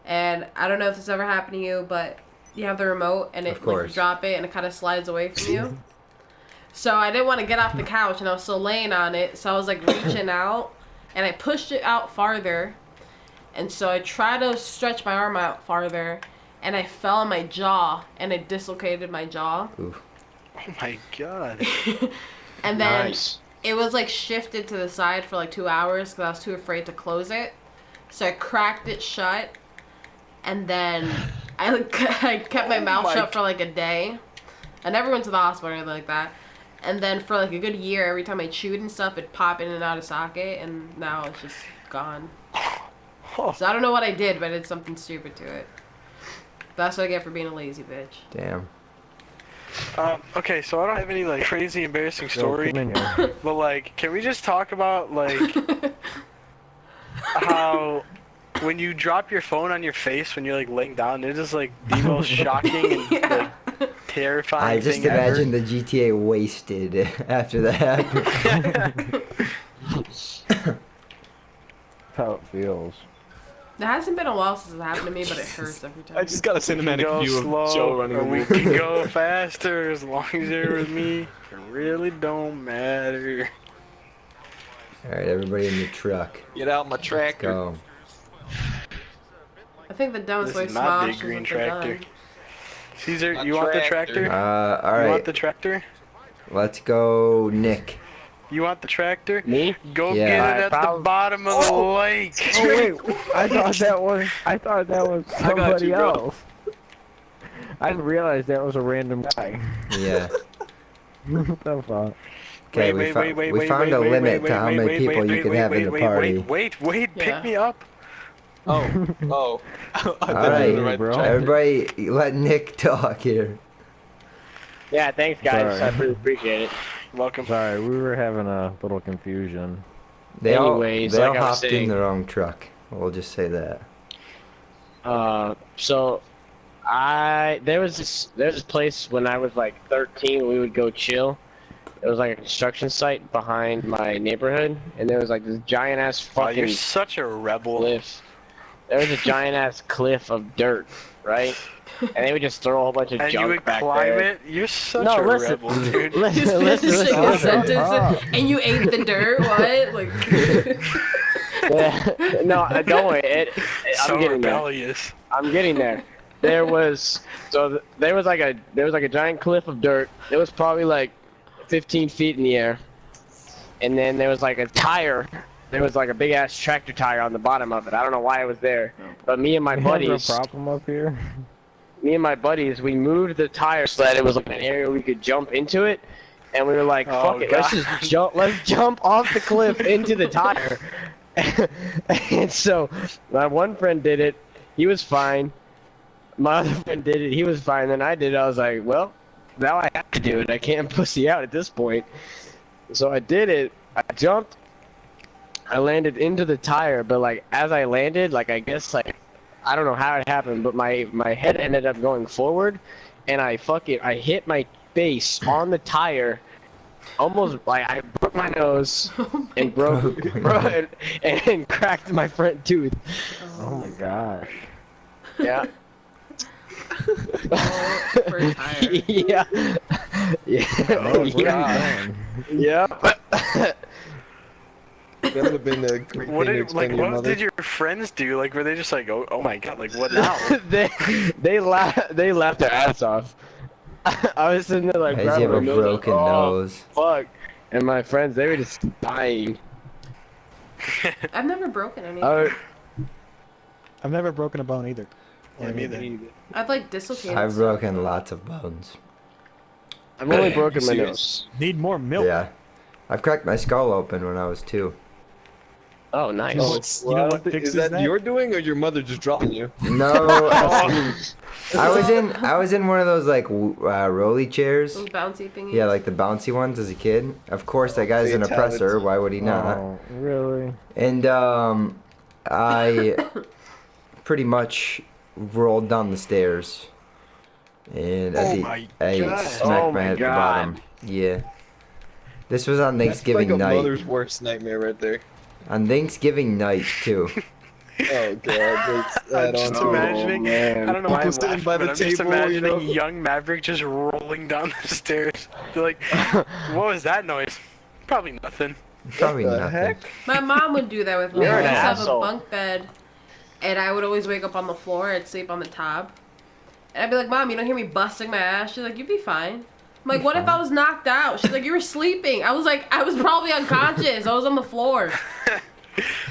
and I don't know if this ever happened to you, but you have the remote and Of it like course. you drop it and it kind of slides away from you. So I didn't want to get off the couch and I was still laying on it, so I was like reaching out and I pushed it out farther, and so I tried to stretch my arm out farther, and I fell on my jaw and I dislocated my jaw. Oof. Oh my god. And then Nice. it was like shifted to the side for like 2 hours because I was too afraid to close it. So I cracked it shut, and then I kept my mouth my shut for like a day. I never went to the hospital or anything like that. And then for like a good year, every time I chewed and stuff, it'd pop in and out of socket, and now it's just gone. Oh, So I don't know what I did, but I did something stupid to it. That's what I get for being a lazy bitch. Damn. okay, so I don't have any like crazy embarrassing Yo, story, come in here. but like, can we just talk about like how when you drop your phone on your face when you're like laying down, it is like the most shocking and Yeah. like terrifying I just thing ever. imagine the GTA wasted after that. That's how it feels. It hasn't been a while since it happened to me, but it hurts every time. I just got a We can cinematic go view of Joe slow, running or we away. can go faster as long as you're with me. It really don't matter. Alright, everybody in the truck. Get out my tractor. Go. I think the dumbest This way is not big Smosh green is tractor. done. Caesar, My you want the tractor. tractor? You want Alright. the tractor? Let's go, Nick. You want the tractor? Me? Go Yeah. get it Alright, at the probably- bottom of the lake. Oh wait, I thought that was got somebody you, bro. else. I didn't realize that was a random guy. Yeah. What the fuck? Okay, we found a limit to how many people you can have in the party. Wait, Yeah. pick me up. Oh. I thought you were Alright, gonna write the bro. chat. Everybody, let Nick talk here. Yeah, thanks guys. Sorry. I really appreciate it. Welcome. Sorry, we were having a little confusion. They Anyways, all like I was hopped in saying- the wrong truck. We'll just say that. So there was this place when I was like 13. We would go chill. It was like a construction site behind my neighborhood, and there was like this giant ass Wow, fucking you're such a rebel. cliff. There was a giant ass cliff of dirt, right? And they would just throw a whole bunch of And you junk would back climb there. it? You're such No, a listen. rebel, dude. Listen, Just listen, finishing listen, a sentence Ah. and you ate the dirt. What? Like. Yeah, no, don't worry. So I'm getting there. rebellious. I'm getting there. There was like a giant cliff of dirt. It was probably like 15 feet in the air, and then there was like a tire. There was like a big ass tractor tire on the bottom of it. I don't know why it was there, but me and my We have buddies, a problem up here. we moved the tire so that it was like an area we could jump into it, and we were like, Oh, fuck it, let's God. just jump. Let's jump off the cliff into the tire. And so my one friend did it. He was fine. My other friend did it. He was fine. Then I did it. I was like, well, now I have to do it. I can't pussy out at this point. So I did it. I jumped. I landed into the tire, but like as I landed, like I guess like I don't know how it happened, but my head ended up going forward, and I hit my face on the tire. Almost like I broke my nose and and cracked my front tooth. Oh my gosh. Yeah. For a tire. Yeah. Yeah. Oh, Yeah. God. Yeah. That would have been a great thing What to did explain to your what mother. did your friends do? Like, were they just like, oh my god, like what now? they laughed their ass off. I was sitting there like, As you have a grabbing my nose, like, broken oh, nose. fuck. And my friends, they were just dying. I've never broken any. I, I've never broken a bone either. Yeah, me either. I've like dislocated. I've stuff. broken lots of bones. I've only broken my Serious? nose. Need more milk. Yeah. I've cracked my skull open when I was 2. Oh, nice. You know Oh, what's- you know what is fixes that that? your doing or your mother just dropping you? No, I was in one of those like rolly chairs. Those bouncy thingies. Yeah, like the bouncy ones as a kid. Of course, that guy's an Fatalities. oppressor. Why would he not? Oh, really? And I pretty much rolled down the stairs, and Oh my I God. smacked Oh my my head at the God. bottom. Yeah. This was on Thanksgiving That's like a night. mother's worst nightmare right there. On Thanksgiving night too. Oh god, that's I'm that just on. imagining. man. I don't know why I'm People sitting laughing, by but the I'm just table, you imagining know? young Maverick just rolling down the stairs. They're like, what was that noise? Probably nothing. Probably the nothing. heck? My mom would do that with me. You're I an used to have a asshole. bunk bed, and I would always wake up on the floor. I'd sleep on the top. And I'd be like, Mom, you don't hear me busting my ass? She's like, you'd be fine. I'm like, what if I was knocked out? She's like, you were sleeping. I was like, I was probably unconscious. I was on the floor.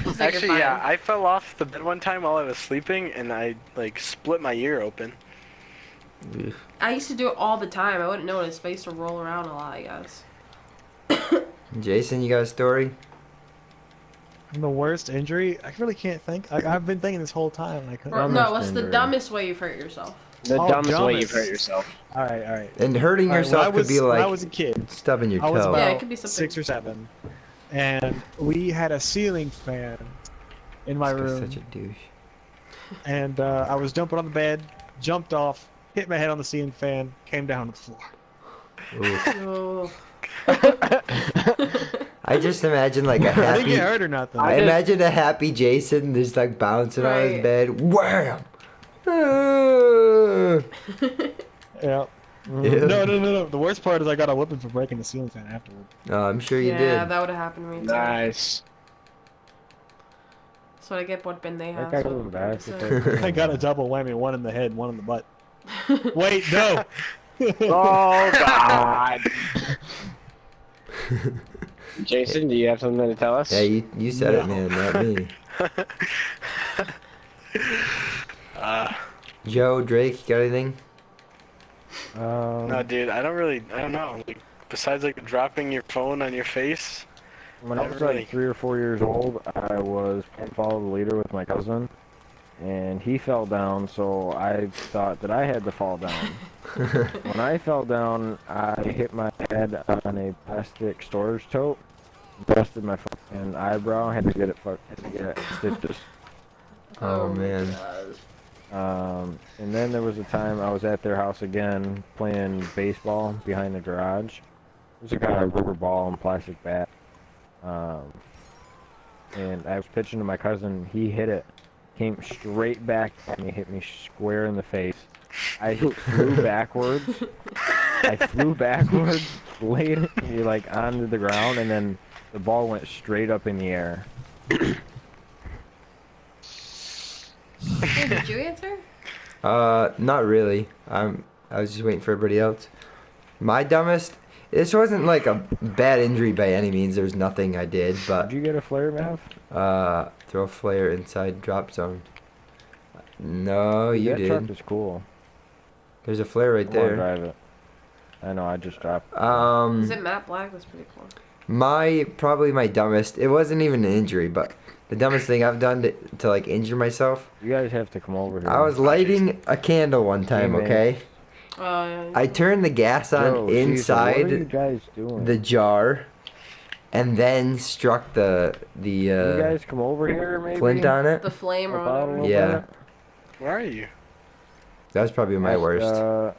She's like, "You're Actually, yeah, fine." I fell off the bed one time while I was sleeping, and I like split my ear open. I used to do it all the time. I wouldn't notice, but I used to roll around a lot, I guess. Jason, you got a story? The worst injury? I really can't think. I've been thinking this whole time. And I couldn't. Or, Dumbest no, what's the injury. dumbest way you've hurt yourself? The Oh, dumbest way dumbest. you've hurt yourself. All right, all right. And hurting All right, yourself when I could be when I like was a kid. stubbing your I was toe. about Yeah, it could be something. 6 or 7, and we had a ceiling fan in my This guy's room, such a douche. and I was jumping on the bed, jumped off, hit my head on the ceiling fan, came down on the floor. Oof. Oh. I just imagine like a I didn't happy. get hurt or nothing. I imagine a happy Jason just like bouncing on his Right. bed. Wham! Yeah. Yeah. No. The worst part is I got a whipping for breaking the ceiling fan afterward. Oh, I'm sure you Yeah, did. that would have happened to me too. Nice. So I get what pendejas. That guy was bad. I got a double whammy, one in the head, one in the butt. Wait, no. Oh God. Jason, do you have something to tell us? Yeah, you said it, man, not me. Joe, Drake, you got anything? No, dude, I don't know. Like, besides like dropping your phone on your face. When I Not was really. like 3 or 4 years old, I was playing Follow the Leader with my cousin, and he fell down, so I thought that I had to fall down. When I fell down, I hit my head on a plastic storage tote, busted my fucking eyebrow, had to get it stitches. Oh man. And then there was a time I was at their house again playing baseball behind the garage. There's a guy with a rubber ball and plastic bat. And I was pitching to my cousin. He hit it, came straight back at me, hit me square in the face. I flew backwards. Laid like onto the ground, and then the ball went straight up in the air. Hey, did you answer? Not really. I was just waiting for everybody else. My dumbest. This wasn't like a bad injury by any means. There was nothing I did, but Did you get a flare, Mav? throw a flare inside drop zone. No, you that did. truck is cool. There's a flare right I wanna there. drive it. I know. I just dropped. Is it matte black? That's pretty cool. Probably my dumbest. It wasn't even an injury, but the dumbest thing I've done to like injure myself. You guys have to come over here. I was lighting a candle one time. Hey, man. Okay. Oh, yeah. I turned the gas on Yo, Caesar, inside what are you guys doing? the jar, and then struck the you guys come over here, maybe. flint on it. The flame or Help out a whatever. little Yeah. bit? Where are you? That was probably my worst.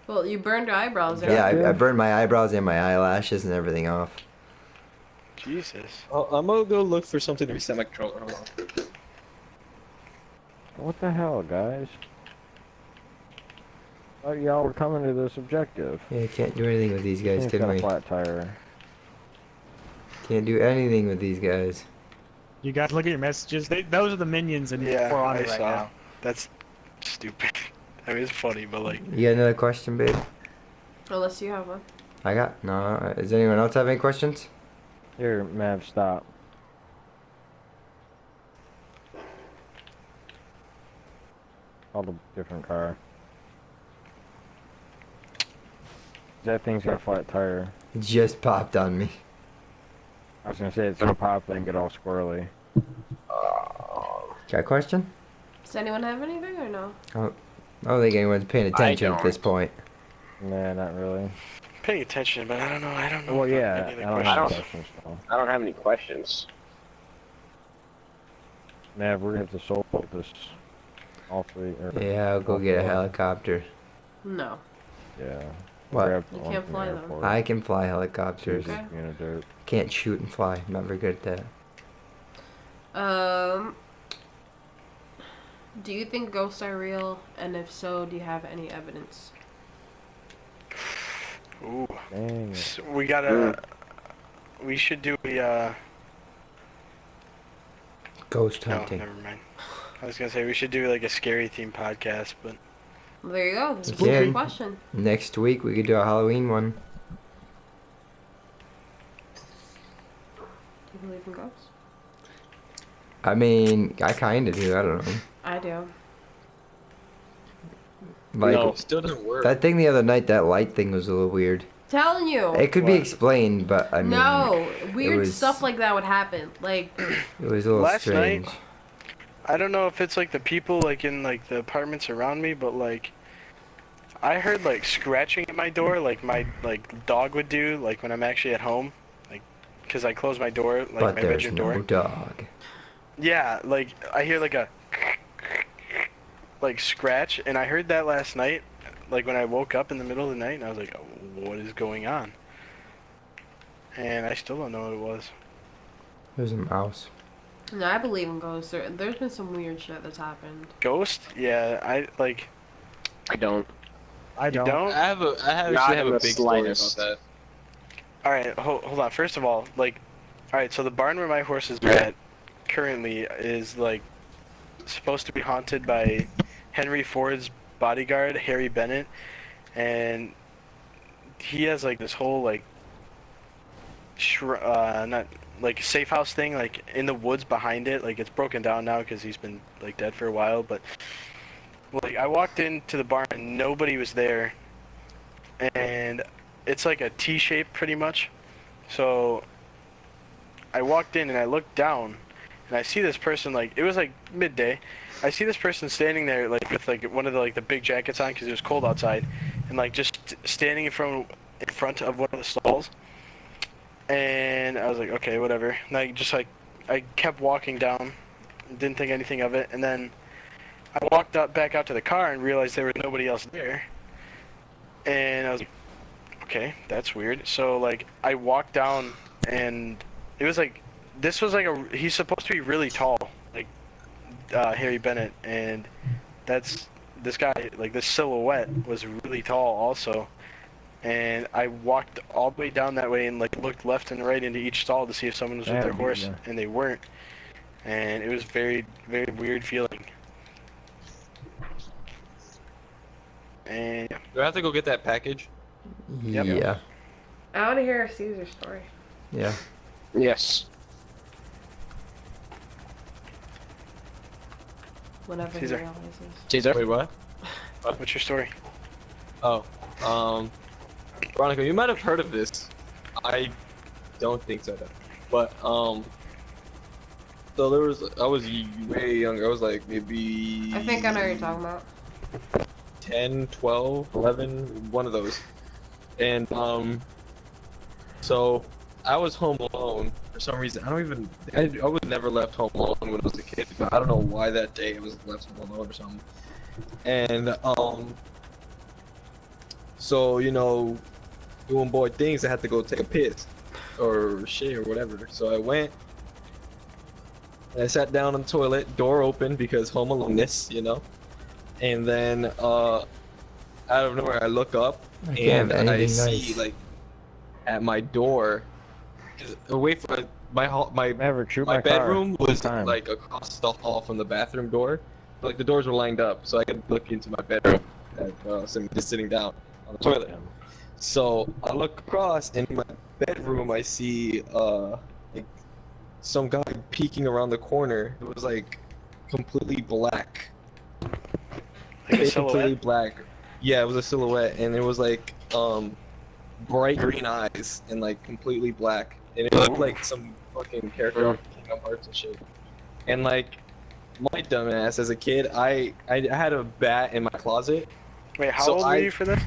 Well, you burned your eyebrows there. Yeah, Yeah. I burned my eyebrows and my eyelashes and everything off. Jesus. I'm gonna go look for something to reset my controller. Hold on. What the hell, guys? Oh, y'all were coming to this objective. Yeah, I can't do anything with these guys, Thing's can got a we? flat tire. Can't do anything with these guys. You guys look at your messages. Those are the minions in Yeah, For Honor I right saw. now. That's stupid. I mean, it's funny, but like, You got another question, babe? Unless you have one. I got no. Does anyone else have any questions? Here, Mav, stop. Called a different car. That thing's got a flat tire. It just popped on me. I was gonna say it's gonna pop and get all squirrely. Got a question? Does anyone have anything or no? I don't think anyone's paying attention at this don't. point. Nah, not really. paying attention, but I don't know. Well, if yeah, any of the I don't have questions. questions. So. I don't have any questions. Mav, we're gonna have to solve this. All three. Or, Yeah, I'll go get a helicopter. No. Yeah. What? Grab You one can't from fly the them. airport. I can fly helicopters. Choose Okay. being a dirt. Can't shoot and fly. I'm not very good at that. Do you think ghosts are real? And if so, do you have any evidence? Ooh. Dang it. So we gotta. We should do a. Ghost No, hunting. never mind. I was gonna say we should do like a scary theme podcast, but Well, there you go. That's a You can. good question. Next week we could do a Halloween one. Do you believe in ghosts? I mean, I kind of do. I don't know. I do. Like No. Still doesn't work. that thing the other night, that light thing was a little weird. Telling you. It could be What? explained, but I mean, no, weird was- stuff like that would happen. Like, it was a little Last strange. night- I don't know if it's like the people like in like the apartments around me, but like I heard like scratching at my door, like my like dog would do, like when I'm actually at home, like because I close my door, like But my there's bedroom no door. dog. Yeah, like I hear like a like scratch, and I heard that last night, like when I woke up in the middle of the night, and I was like, what is going on? And I still don't know what it was. There's a mouse. no, I believe in ghosts. There's been some weird shit that's happened. Ghost? Yeah, I like. I don't. I You don't. don't? I actually Not have in a the big story about slightest. that. All right, hold on. First of all, like, all right, so the barn where my horses are at currently is like supposed to be haunted by Henry Ford's bodyguard, Harry Bennett, and he has like this whole like not like safe house thing like in the woods behind it. Like it's broken down now because he's been like dead for a while, but like I walked into the barn and nobody was there, and it's like a T shape pretty much. So I walked in and I looked down and I see this person, like it was like midday, I see this person standing there like with like one of the the big jackets on because it was cold outside, and like just standing in front of one of the stalls. And I was like, okay, whatever. And I kept walking down, didn't think anything of it, and then I walked back out to the car and realized there was nobody else there. And I was like, okay, that's weird. So like I walked down, and it was like this was like he's supposed to be really tall, like Harry Bennett, and this guy, like this silhouette was really tall also. And I walked all the way down that way and like looked left and right into each stall to see if someone was with their horse, and they weren't. And it was very, very weird feeling. And Do I have to go get that package? Yep. Yeah. I want to hear a Caesar story. Yeah. Yes. Whenever Caesar. he realizes. Caesar. Wait, what? what's your story? Oh, Veronica, you might have heard of this. I don't think so, though. But so I was way younger. I was like maybe. I think I know what you're talking about. 10, 12, 11, one of those. And so I was home alone for some reason. I was never left home alone when I was a kid, but I don't know why that day I was left home alone or something. And so doing boy things, I had to go take a piss or shit or whatever. So I went and I sat down on the toilet, door open because home aloneness, And then out of nowhere I look up and I see like at my door, away from my Maverick, shoot my my car. bedroom was Time. like across the hall from the bathroom door. Like the doors were lined up, so I could look into my bedroom just sitting down on the toilet. So I look across, and in my bedroom I see like some guy peeking around the corner. It was like completely black. Like a Completely silhouette? black. Yeah, it was a silhouette, and it was like bright green eyes and like completely black, and it looked like some fucking character off Kingdom Hearts and shit. And like my dumbass as a kid, I had a bat in my closet, Wait, how So old were you for this?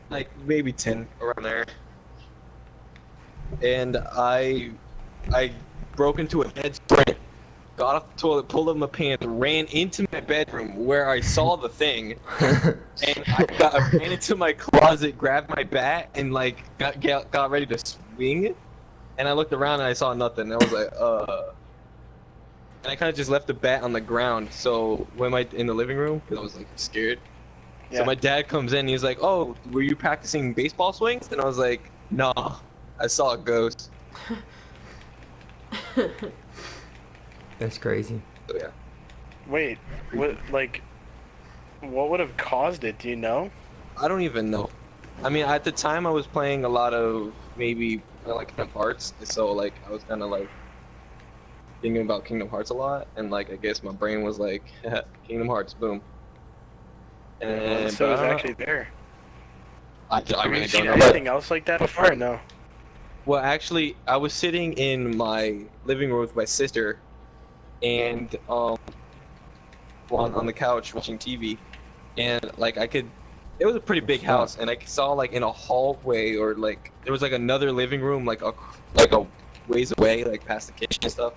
like maybe 10 around there, and I broke into a dead sprint, got off the toilet, pulled up my pants, ran into my bedroom where I saw the thing, and I ran into my closet, grabbed my bat, and like got ready to swing, and I looked around and I saw nothing. I was like, and I kind of just left the bat on the ground. So when in the living room, because I was like scared. Yeah. So my dad comes in, and he's like, "Oh, were you practicing baseball swings?" And I was like, "Nah, I saw a ghost." That's crazy. So yeah. Wait, what would have caused it? Do you know? I don't even know. I mean, at the time I was playing a lot of maybe like Kingdom Hearts, so like I was kind of like thinking about Kingdom Hearts a lot, and like I guess my brain was like, Kingdom Hearts, boom. And So it was but I don't actually there. know. I Have really you don't seen know. anything else like that before? Or no. Well, actually, I was sitting in my living room with my sister, and on the couch watching TV, and like it was a pretty big house, and I saw like in a hallway or like there was like another living room like a ways away, like past the kitchen and stuff.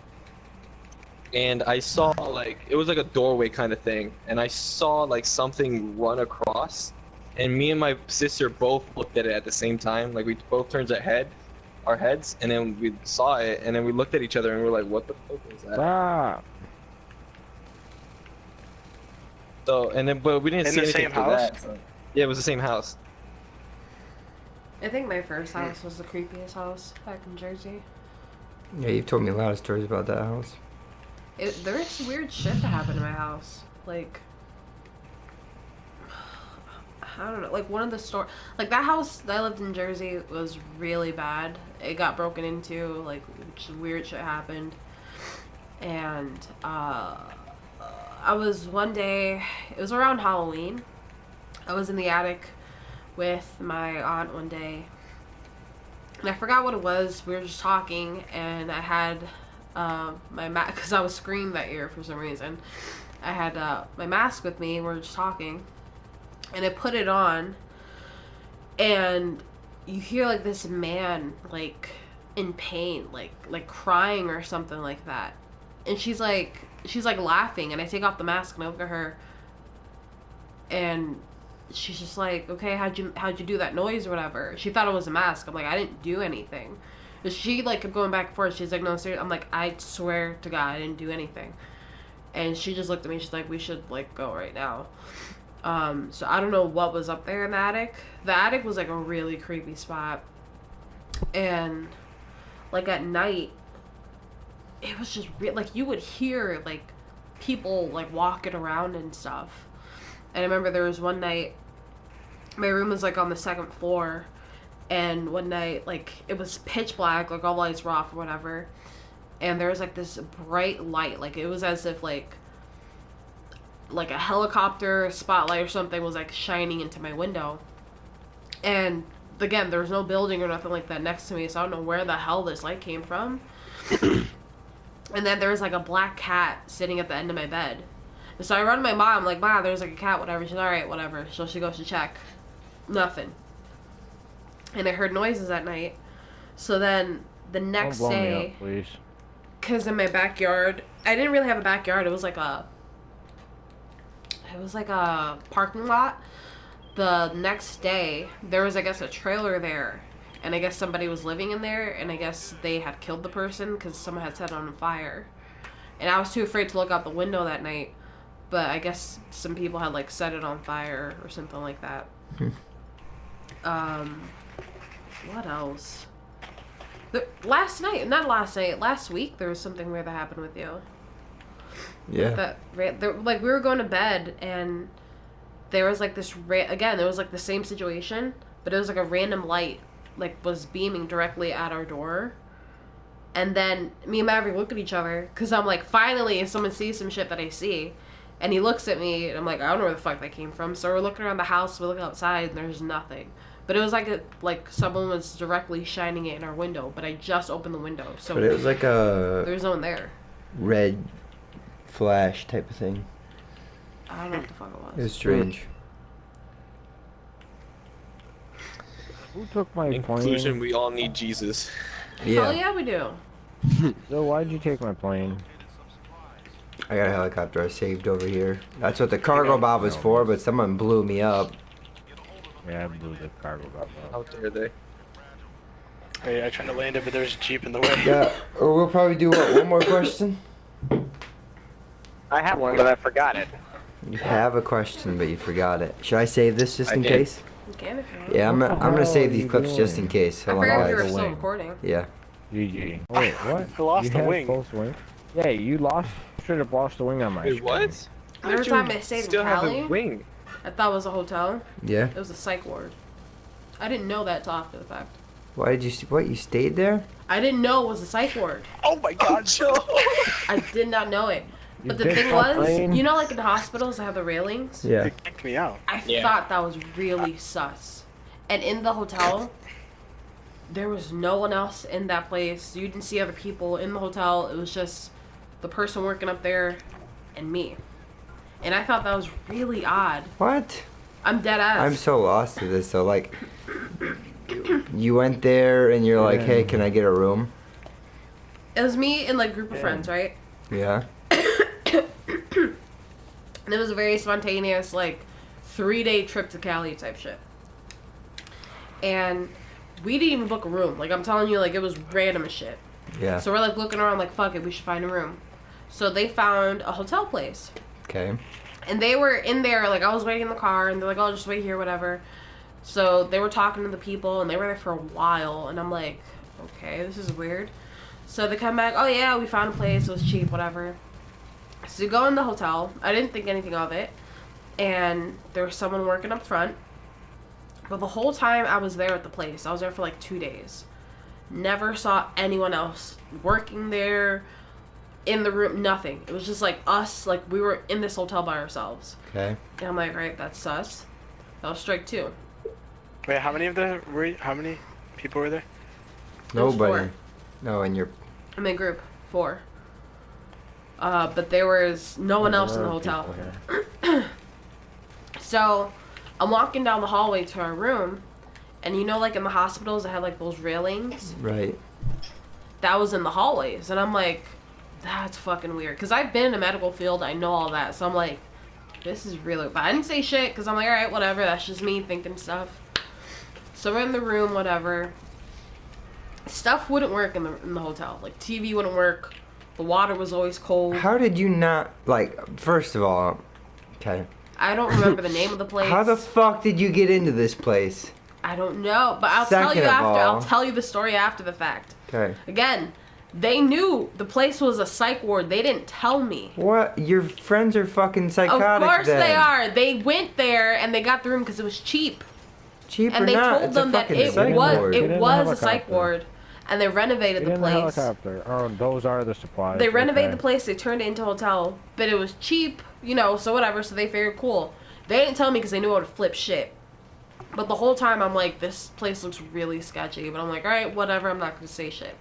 And I saw like it was like a doorway kind of thing, and I saw like something run across, and me and my sister both looked at it at the same time. Like we both turned our heads, and then we saw it, and then we looked at each other, and we were like, "What the fuck is that?" Stop. So but we didn't In see the anything same for house? that. So. Yeah, it was the same house. I think my first house was the creepiest house back in Jersey. Yeah, you've told me a lot of stories about that house. There was weird shit that happened in my house. Like, I don't know. Like one of the like that house that I lived in Jersey was really bad. It got broken into. Like, just weird shit happened. And I was one day. It was around Halloween. I was in the attic with my aunt one day, and I forgot what it was. We were just talking, and I had my mat because I was screamed that year for some reason, I had my mask with me and we were just talking. And I put it on. And you hear like this man like in pain, like crying or something like that. And she's like laughing, and I take off the mask and I look at her, and she's just like, okay, how'd you do that noise or whatever? She thought it was a mask. I'm like, I didn't do anything. But she like kept going back and forth. She's like, no, seriously. I'm like, I swear to God, I didn't do anything. And she just looked at me. She's like, we should like go right now. So I don't know what was up there in the attic. The attic was like a really creepy spot. And like at night, it was just like you would hear like people like walking around and stuff. And I remember there was one night, my room was like on the second floor, and one night like it was pitch black, like all lights were off or whatever, and there was like this bright light, like it was as if like a helicopter spotlight or something was like shining into my window. And again, there was no building or nothing like that next to me, so I don't know where the hell this light came from. And then there was like a black cat sitting at the end of my bed. And so I run to my mom, like, Mom, there's like a cat, whatever. She's alright, whatever. So she goes to check. Nothing. And I heard noises that night. So then the next Don't blow me day, up, please. because in my backyard, I didn't really have a backyard. It was like a parking lot. The next day, there was, I guess, a trailer there. And I guess somebody was living in there, and I guess they had killed the person because someone had set it on fire. And I was too afraid to look out the window that night, but I guess some people had like set it on fire or something like that. What else? Last week there was something weird that happened with you. Yeah. Like we were going to bed, and there was like this again, it was like the same situation, but it was like a random light like was beaming directly at our door. And then me and Maverick look at each other, because I'm like, finally someone sees some shit that I see. And he looks at me, and I'm like, I don't know where the fuck that came from. So we're looking around the house, we look outside, and there's nothing. But it was like someone was directly shining it in our window, but I just opened the window. So But it was like a there's no one there. red flash type of thing. I don't know what the fuck it was. It was strange. Who took my In plane? conclusion, we all need Jesus. Yeah. Hell yeah, we do. So why'd you take my plane? I got a helicopter I saved over here. That's what the cargo bob was for, but someone blew me up. Yeah, I blew the cargo bob up. How dare they? Hey, I tried to land it, but there's a Jeep in the way. Yeah, or we'll probably do what, one more question? I have one, but I forgot it. You have a question, but you forgot it. Should I save this just I in did. case? You can if you want. Yeah, I'm What the gonna hell save are these you clips just doing? in case. I Hold on, forgot we were guys. still wing. recording. Yeah. GG. Wait, what? I lost You the had wing. both wings? Yeah, you straight up lost the wing on my Wait, screen. what? Every How'd you time I stayed in still have Cali, a wing. I thought it was a hotel. Yeah. It was a psych ward. I didn't know that till after the fact. Why did you? What? You stayed there? I didn't know it was a psych ward. Oh my God, Joe! I did not know it. You But the did thing fuck was, Lane? you know, like in the hospitals, they have the railings. Yeah. They kicked me out. I Yeah. thought that was really sus. And in the hotel, there was no one else in that place. You didn't see other people in the hotel. It was just the person working up there and me. And I thought that was really odd. What? I'm dead ass. I'm so lost to this. So like, you went there and you're like, Yeah. hey, can I get a room? It was me and like a group of friends, right? Yeah. And it was a very spontaneous, like, 3-day trip to Cali type shit. And we didn't even book a room. Like, I'm telling you, like, it was random as shit. Yeah. So we're, like, looking around, like, fuck it, we should find a room. So they found a hotel place. Okay. And they were in there, like, I was waiting in the car, and they're like, oh, just wait here, whatever. So they were talking to the people, and they were there for a while, and I'm like, okay, this is weird. So they come back, oh, yeah, we found a place, it was cheap, whatever. So you go in the hotel. I didn't think anything of it. And there was someone working up front. But the whole time I was there at the place, I was there for like 2 days. Never saw anyone else working there, in the room, nothing. It was just like us, like we were in this hotel by ourselves. Okay. And I'm like, right, that's sus. That was strike 2. Wait, how many people were there? There was Nobody. 4. No, and you're. I'm in group 4. but there was no one else in the There are hotel. people here. So I'm walking down the hallway to our room, and you know, like in the hospitals, they had like those railings. Right. That was in the hallways, and I'm like, that's fucking weird. Cause I've been in the medical field, I know all that, so I'm like, this is really. But I didn't say shit, cause I'm like, all right, whatever. That's just me thinking stuff. So we're in the room, whatever. Stuff wouldn't work in the hotel. Like TV wouldn't work. The water was always cold. How did you not, like, first of all, okay. I don't remember the name of the place. How the fuck did you get into this place? I don't know, but I'll tell Second you of after. all- I'll tell you the story after the fact. Okay. Again, they knew the place was a psych ward. They didn't tell me. What? Your friends are fucking psychotic Of course then. they are. They went there and they got the room because it was cheap. Cheap And or they not, told it's them a that fucking it psych was ward. Get in the a psych helicopter. ward, and they renovated Get the in the place. helicopter. Oh, those are the supplies. They renovated okay. the place. They turned it into a hotel, but it was cheap, you know. So whatever. So they figured, cool. They didn't tell me because they knew I would flip shit. But the whole time I'm like, this place looks really sketchy. But I'm like, all right, whatever. I'm not gonna say shit.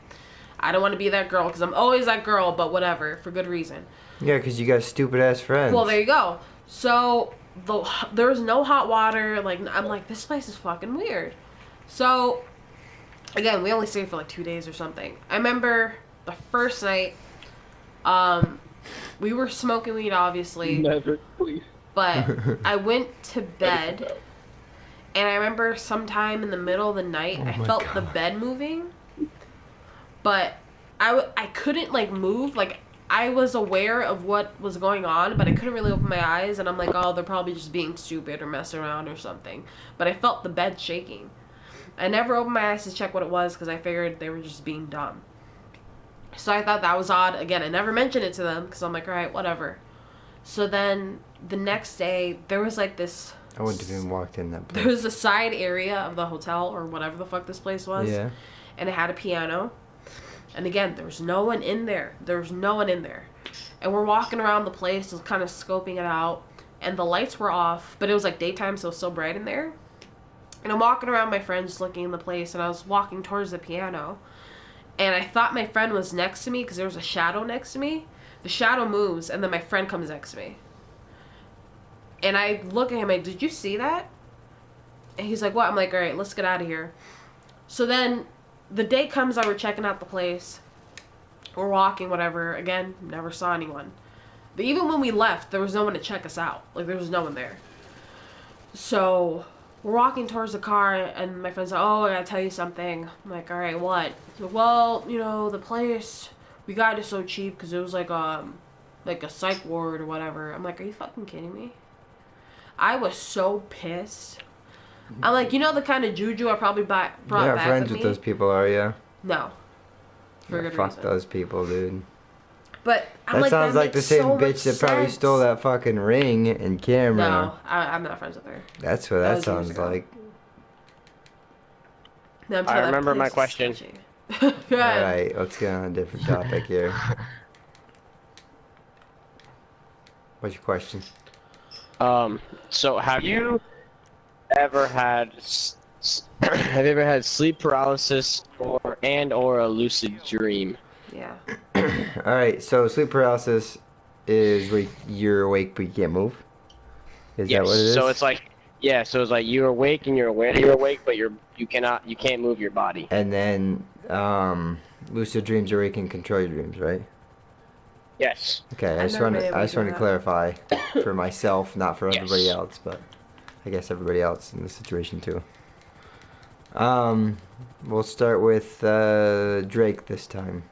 I don't want to be that girl because I'm always that girl. But whatever, for good reason. Yeah, because you got stupid ass friends. Well, there you go. So there was no hot water. Like I'm like, this place is fucking weird. So again, we only stayed for like 2 days or something. I remember the first night. We were smoking weed, obviously. Never, please. But I went to bed, and I remember sometime in the middle of the night, Oh I my felt God. the bed moving, but I couldn't, like, move. Like, I was aware of what was going on, but I couldn't really open my eyes, and I'm like, oh, they're probably just being stupid or messing around or something. But I felt the bed shaking. I never opened my eyes to check what it was, because I figured they were just being dumb. So I thought that was odd. Again, I never mentioned it to them, because I'm like, alright, whatever. So then the next day, there was like this. I wouldn't have even walked in that There place. was a side area of the hotel or whatever the fuck this place was. Yeah. And it had a piano. And again, there was no one in there. There was no one in there. And we're walking around the place, just kind of scoping it out. And the lights were off, but it was like daytime, so it was so bright in there. And I'm walking around my friend just looking in the place, and I was walking towards the piano. And I thought my friend was next to me because there was a shadow next to me. The shadow moves, and then my friend comes next to me. And I look at him, like, did you see that? And he's like, what? I'm like, all right, let's get out of here. So then the day comes that we're checking out the place. We're walking, whatever. Again, never saw anyone. But even when we left, there was no one to check us out. Like, there was no one there. So we're walking towards the car, and my friend's like, oh, I gotta tell you something. I'm like, all right, what? He's like, well, you know, the place, we got it so cheap because it was like a psych ward or whatever. I'm like, are you fucking kidding me? I was so pissed. I'm like, you know the kind of juju I probably brought Yeah, back friends with with me? those people are you? No. For Yeah, good fuck reason. those people, dude. But I'm That like, sounds like the makes same so much bitch that probably sense. stole that fucking ring and camera. No, I'm not friends with her. That's what That that was years sounds ago. like. No, I'm I telling you, that remember my place is question. sketchy. Go ahead. Alright, let's get on a different topic here. What's your question? So have you ever had have you ever had sleep paralysis or a lucid dream? Yeah. Alright, so sleep paralysis is where you're awake but you can't move? Is that what it is? So it's like so it's like you're awake and you're aware you're awake, but you can't move your body. And then, lucid dreams are where you can control your dreams, right? Yes. Okay, I I've just never want been to, able I to just do want to that. clarify for myself, not for everybody Yes. else, but I guess everybody else in this situation too. We'll start with Drake this time.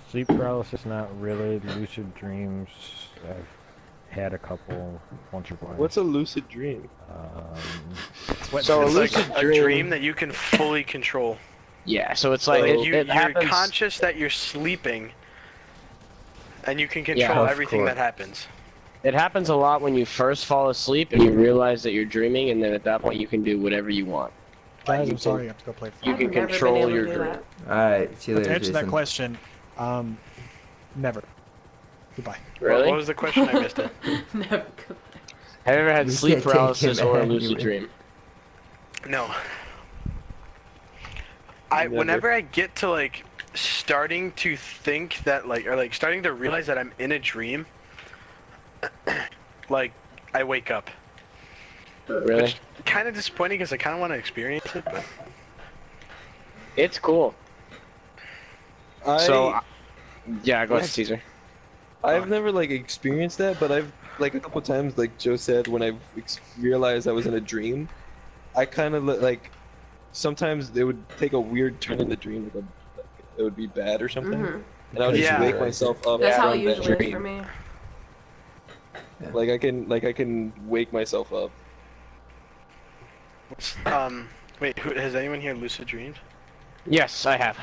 Sleep paralysis, not really. Lucid dreams, I've had a couple once or twice. What's a lucid dream? So a It's like lucid a dream that you can fully control. Yeah. So it's like Like it you're happens. conscious that you're sleeping, and you can Yeah, control of everything course. that happens. It happens a lot when you first fall asleep and you realize that you're dreaming, and then at that point you can do whatever you want. Guys, you I'm sorry, can- I have to go play. you I've can never been control able to your do dream. that. Alright, see you But to later, answer that Jason. question, never. Goodbye. Really? What was the question? I missed it. Never. Have you ever had We sleep can't take paralysis him or a anyway. lucid dream? No. Never. Whenever I get to like starting to think that or starting to realize that I'm in a dream, like I wake up. Really? Which kind of disappointing because I kind of want to experience it, but It's cool. So, yeah, go ahead, Yes. Caesar. I've never like experienced that, but I've like a couple times, like Joe said, when I've realized I was in a dream, I kind of like sometimes it would take a weird turn in the dream, like it would be bad or something, Mhm. and I would just Yeah. wake myself up. That's how it from that usually is dream. for me. Like I can wake myself up. wait, has anyone here lucid dreams? Yes, I have.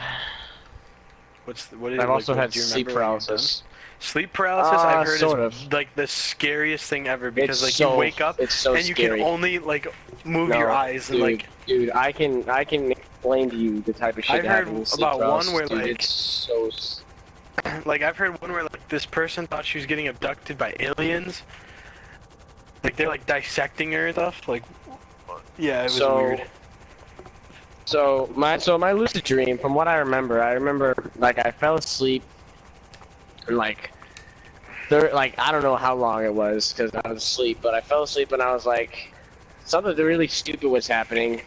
What is I've it, also what had do you sleep remember when you're done? paralysis. Sleep paralysis, I've heard sort is of. like the scariest thing ever because It's you wake up it's so and you scary. can only like move No, your eyes and dude, like dude, I can explain to you the type of shit I've that heard happens with sleep about one paralysis, where, dude, like- it's so like I've heard one where like this person thought she was getting abducted by aliens. Like they're like dissecting her and stuff. Like yeah, it was weird. So my lucid dream, from what I remember like I fell asleep and like I don't know how long it was because I was asleep, but I fell asleep and I was like something really stupid was happening,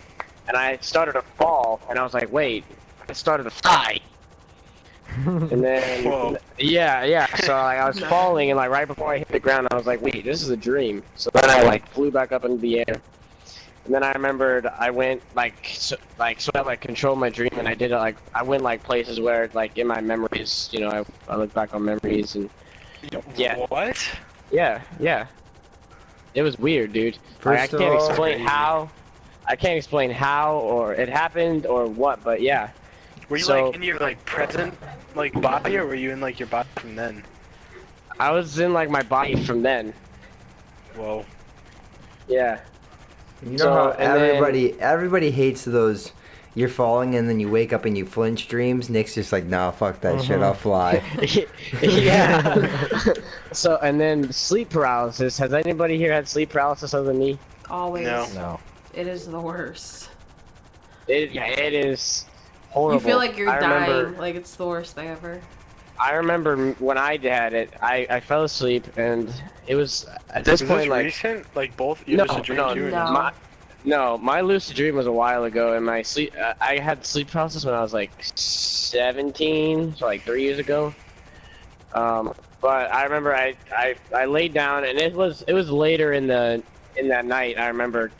and I started to fall and I was like, wait, I started to fly. And then Whoa. yeah, so like I was falling and like right before I hit the ground I was like, wait, this is a dream. So then I like flew back up into the air. And then I remembered I went so I controlled my dream, and I did it like I went like places where like in my memories, you know, I look back on memories and yeah. What? yeah. It was weird, dude. Like, I First of can't all- explain how. I can't explain how or it happened or what, but yeah. Were you So- like in your like present like body, or were you in like your body from then? I was in like my body from then. Whoa. Yeah. You know So, how and then- everybody hates those. You're falling and then you wake up and you flinch dreams. Nick's just like, nah, fuck that shit. I'll fly. yeah. So and then sleep paralysis. Has anybody here had sleep paralysis other than me? Always. No. No. It is the worst. It is horrible. You feel like you're I dying. remember, Like it's the worst thing ever. I remember when I had it, I fell asleep and it was at this Was point this like recent? Like both your lucid dreams you were in? No. my lucid dream was a while ago, and my sleep I had sleep paralysis when I was like 17, so like 3 years ago. But I remember I laid down and it was later in that night. I remember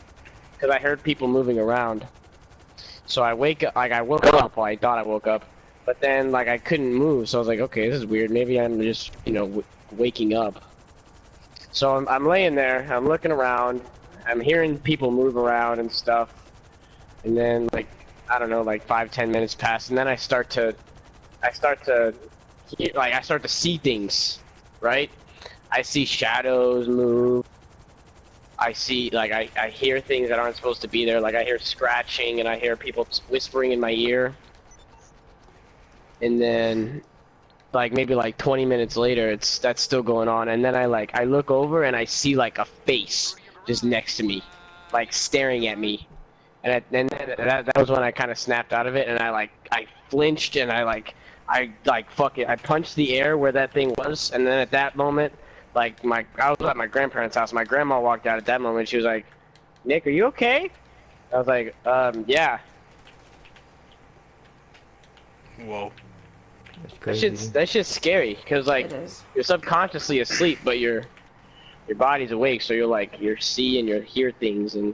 because I heard people moving around. So I woke up, well, I thought I woke up, but then like I couldn't move, so I was like, okay, this is weird. Maybe I'm just waking up. So I'm laying there, I'm looking around, I'm hearing people move around and stuff, and then like I don't know, like 5-10 minutes pass, and then I start to see things, right? I see shadows move. I see, like, I hear things that aren't supposed to be there. Like, I hear scratching, and I hear people whispering in my ear. And then, like, maybe, like, 20 minutes later, that's still going on. And then I look over, and I see, like, a face just next to me, like, staring at me. And then that was when I kind of snapped out of it, and I flinched, and I fuck it. I punched the air where that thing was, and then at that moment, I was at my grandparents' house. My grandma walked out at that moment. She was like, "Nick, are you okay?" I was like, yeah. Whoa. That shit's scary because like It is. you're subconsciously asleep, but your body's awake, so you're seeing, you hear things, and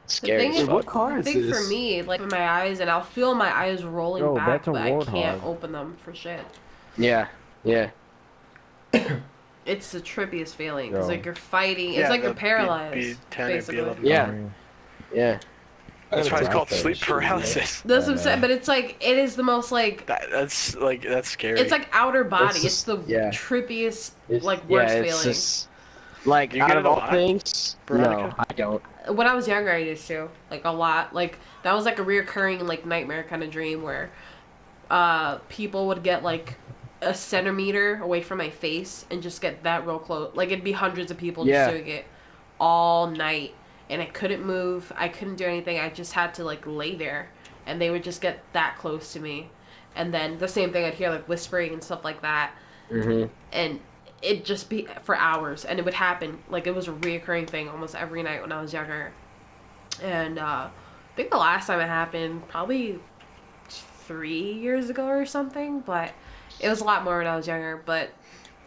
it's The scary. thing as is, fuck. What car I is think this? for me, like my eyes, and I'll feel my eyes rolling Yo, back, that's a but I can't warthog. open them for shit. Yeah. It's the trippiest feeling. It's Yo. like you're fighting. Yeah, it's like you're the paralyzed, B10 or basically. B11. Yeah. Yeah. That's why it's called That's sleep paralysis. That's what I'm saying, but it's like it is the most like That's scary. it's like outer body. It's, just- the yeah. trippiest, It's, like worst it's feeling. just like You out get of it a all lot, things. Veronica? No, I don't. When I was younger, I used to like a lot. Like that was like a reoccurring like nightmare kind of dream where people would get like a centimeter away from my face and just get that real close. Like it'd be hundreds of people Yeah. just doing it all night, and I couldn't move. I couldn't do anything. I just had to like lay there, and they would just get that close to me, and then the same thing I'd hear like whispering and stuff like that, and it'd just be for hours, and it would happen like it was a reoccurring thing almost every night when I was younger, and I think the last time it happened probably 3 years ago or something, but it was a lot more when I was younger. But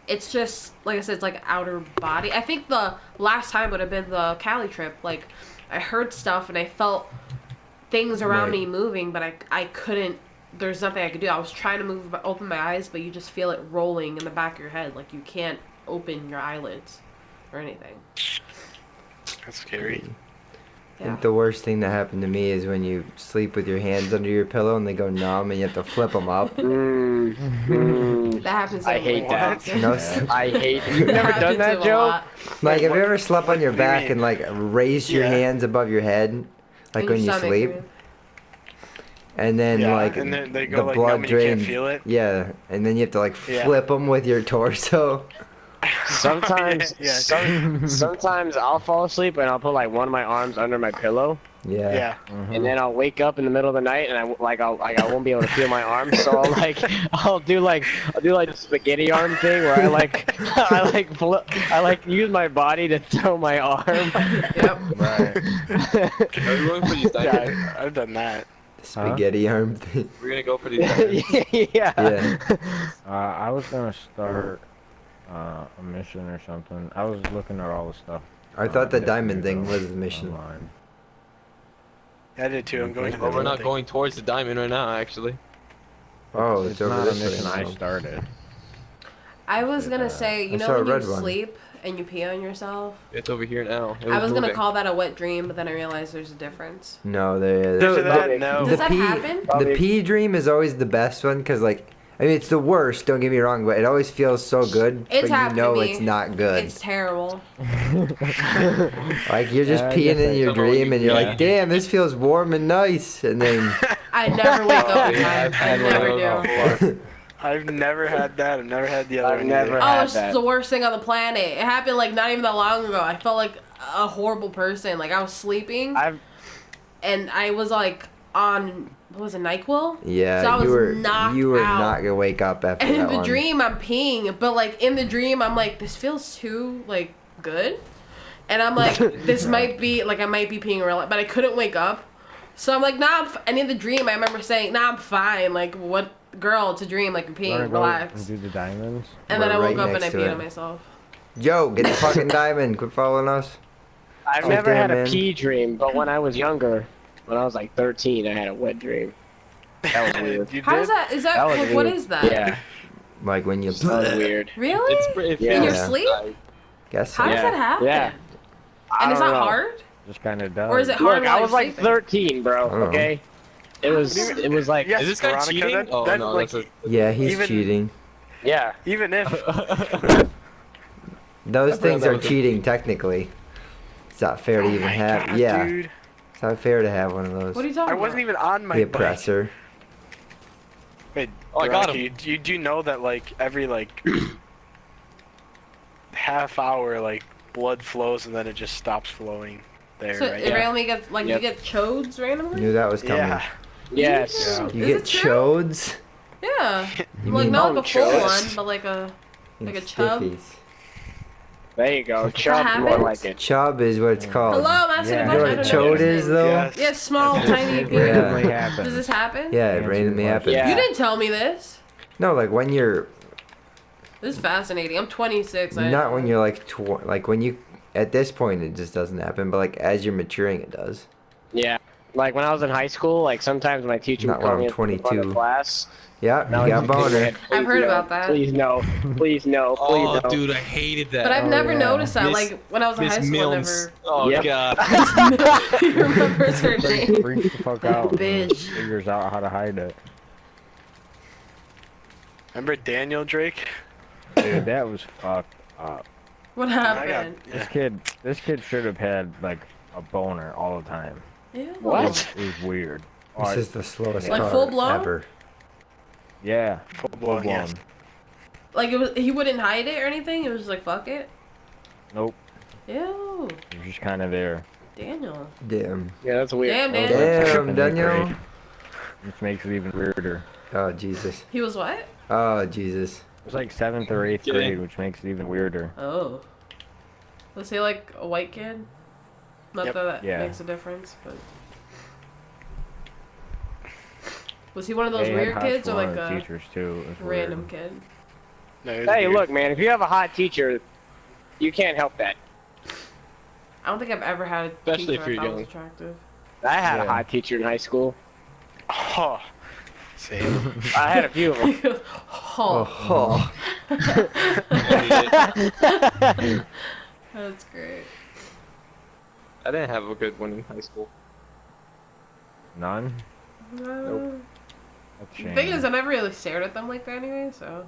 it's just like I said, it's like outer body. I think the last time would have been the Cali trip. Like I heard stuff and I felt things around me moving, but I couldn't. There's nothing I could do. I was trying to open my eyes, but you just feel it rolling in the back of your head. Like you can't open your eyelids or anything. That's scary. I think the worst thing that happened to me is when you sleep with your hands under your pillow and they go numb and you have to flip them up. That happens. I hate that. No, I hate. You've never done that, Joe? like, have you ever slept on your back and like raised your hands above your head, like when you sleep? And then like and then they go the like blood numb and you drains. can't feel it. Yeah, and then you have to like flip them with your torso. Sometimes, sometimes I'll fall asleep and I'll put like one of my arms under my pillow. Yeah. And then I'll wake up in the middle of the night and I won't be able to feel my arms, so I'll do the spaghetti arm thing where I use my body to throw my arm. Yep. Right. Are we going for these diamonds? Yeah, I've done that. Spaghetti arm thing. We're gonna go for these diamonds. Yeah. I was gonna start a mission or something. I was looking at all the stuff. I thought the diamond thing was the mission. Online. I did too. I'm going to the Well, we're not thing. going towards the diamond right now, actually. Oh, It's it's over not a this mission way. I started. I was gonna say, you I know saw a when you red one. sleep and you pee on yourself? It's over here now. It I was gonna moving. call that a wet dream, but then I realized there's a difference. No, there. Picture that? The, No. Does that pee, happen? the pee dream is always the best one because, like, I mean, it's the worst. Don't get me wrong, but it always feels so good. It's but happened you know to me. it's not good. It's terrible. Like you're just Yeah, I peeing guess in I your don't know what dream you and you're mean. like, damn, this feels warm and nice, and then I never wake up in Yeah, time. I've I had one never of do. those. I've never had that. I've never had the other I've one. never either. Oh, had it's that. the worst thing on the planet. It happened like not even that long ago. I felt like a horrible person. Like I was sleeping and I was like on, what was it, NyQuil? yeah, So I was you were knocked not out. gonna wake up after And in that the one. dream, I'm peeing, but like in the dream, I'm like, this feels too like good, and I'm like, this might be like I might be peeing in real life, but I couldn't wake up, so I'm like, nah. And in the dream, I remember saying, nah, I'm fine. Like what, girl? It's a dream. Like I'm peeing, Wanna go relax. and do the diamonds? And then I We're woke right up and I next to peed it. on myself. Joe, get the fucking diamond. Quit following us. I've Oh, never damn, had a man. pee dream, but when I was younger, when I was like 13, I had a wet dream. That was weird. You How did? is that? Is that, That was like, what weird. is that? Yeah, Like when you that was weird. Really? It Yeah. In your Yeah. sleep? guess so. How does Yeah. that happen? Yeah. And I it's don't not know. hard? Just kind of does. Or is it hard Look, while I was you're like sleeping? 13, bro. don't know. Okay. It was like Yes, Is this guy Veronica, cheating? that- Oh that, no, like, that's Yeah, he's Even- cheating. yeah. even if Those I forgot things that are was a- cheating technically. It's not fair to Oh even my have. God, Yeah, dude. it's not fair to have one of those. What are you talking I about? wasn't even on my The bike. oppressor. Wait, Oh, I got Veronica, you do know that like every like half hour like blood flows and then it just stops flowing there, So right? it randomly gets, like, Yep. you get chodes randomly? Knew that was coming. Yeah. Yes. Yeah. You Is get it true? chodes. Yeah. You Like, mean not like a full chodes? one, but like a... you like a chub? stiffies. There you go. Chub, more happens? like it. Chub is what it's called. Hello, I'm asking Yeah. a You know question. what I don't know chode what it is though? Yes. Yeah, small, tiny It beer. randomly Yeah. happens. Does this happen? Yeah, it Answer randomly the happens. Yeah. You didn't tell me this. No, like when you're This is fascinating. I'm 26. not when you're like like when you at this point it just doesn't happen, but like as you're maturing it does. Yeah. Like when I was in high school, like sometimes my teacher Not would call when me I'm in front of 22. class. Yeah, and I you got a would just shake my boner. head, I've "Please heard no, about that." Please no. Please no. Please Oh, no. dude, I hated that. But I've Oh, never yeah. noticed that. Miss- Like, when I was in Miss high school, Mills. Oh Yep. god. I never... He remembers her Freak- name. freaks the fuck out and Bitch. figures out how to hide it. Remember Daniel Drake? Dude, that was fucked up. What I got, happened? yeah. This kid should have had like a boner all the time. Yeah. What? It was weird. This Oh, is the slowest Like car full blown? ever. yeah, Full blown, yes. Like, it was, he wouldn't hide it or anything? It was just like, fuck it? Nope. Ew. It was just kind of there. Daniel. Damn. Yeah, that's weird. Damn, That was, Daniel. like, Damn, second, eighth Daniel. grade. which makes it even weirder. Oh Jesus. He was what? Oh Jesus. It was like 7th or 8th Kidding. grade, which makes it even weirder. Oh. Was he like a white kid? Not Yep. that that Yeah. makes a difference, but. Was he one of those They had weird hot kids or like Florida a teachers too. It was random weird. kid? No, it was Hey, weird. look, man. If you have a hot teacher, you can't help that. I don't think I've ever had a Especially teacher if you're I thought was young. attractive. I had a Yeah. hot teacher in high school. Oh, same. I had a few of them. Oh, Oh. that's great. I didn't have a good one in high school. None? Nope. That's a The shame. thing is, I never really stared at them like that anyway, so.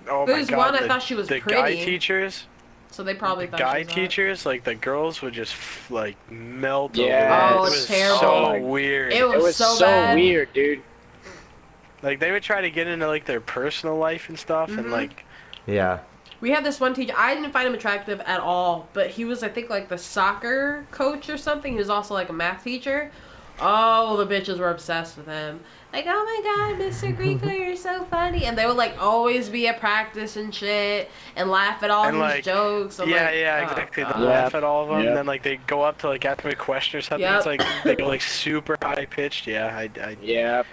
Oh There's my God, one I the- thought she was the pretty. guy teachers, So they probably thought guy she was hot. teachers, like the girls would just like melt over. Yeah. it. Oh, It it's was terrible. so weird. It It was was so, so bad. weird, dude. Like they would try to get into like their personal life and stuff, and Mhm. like Yeah. We had this one teacher. I didn't find him attractive at all, but he was, I think, like the soccer coach or something. He was also like a math teacher. Oh, the bitches were obsessed with him. Like, oh my God, Mr. Greco, you're so funny. And they would like always be at practice and shit and laugh at all And, his like, jokes. I'm yeah, like, yeah, oh, exactly. God. They laugh at all of them, Yep. and then like they go up to like ask me a question or something. Yep. It's like they go like super high pitched. Yeah, I Yeah,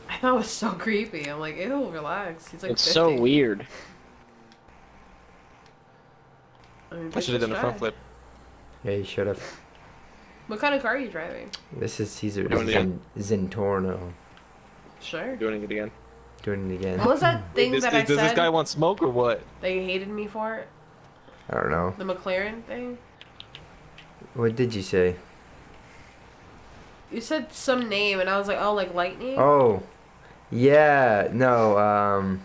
I thought it was so creepy. I'm like, ew, relax. He's like it's 50. so weird. I mean, I should have done a front try. flip. Yeah, you should have. What kind of car are you driving? This is Caesar Doing it again. Zentorno. Sure. Doing it again. Doing it again. What was that thing Does that I this said guy want smoke or what? that you hated me for? I don't know. The McLaren thing? What did you say? You said some name, and I was like, oh, like lightning? Oh. Yeah. No.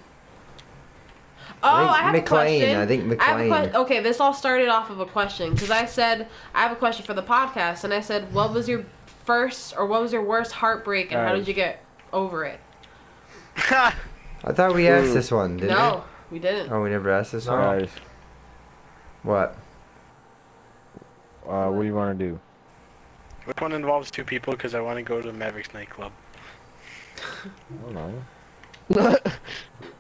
Oh, I have think a question. McLean. I think McLean. Okay, this all started off of a question because I said I have a question for the podcast, and I said, what was your first or what was your worst heartbreak, and how did you get over it? I thought we asked this one, didn't No, we didn't. we? Oh, we never asked this one? Guys, What? what do you want to do? Which one involves two people? Because I want to go to Mavericks nightclub. I don't know.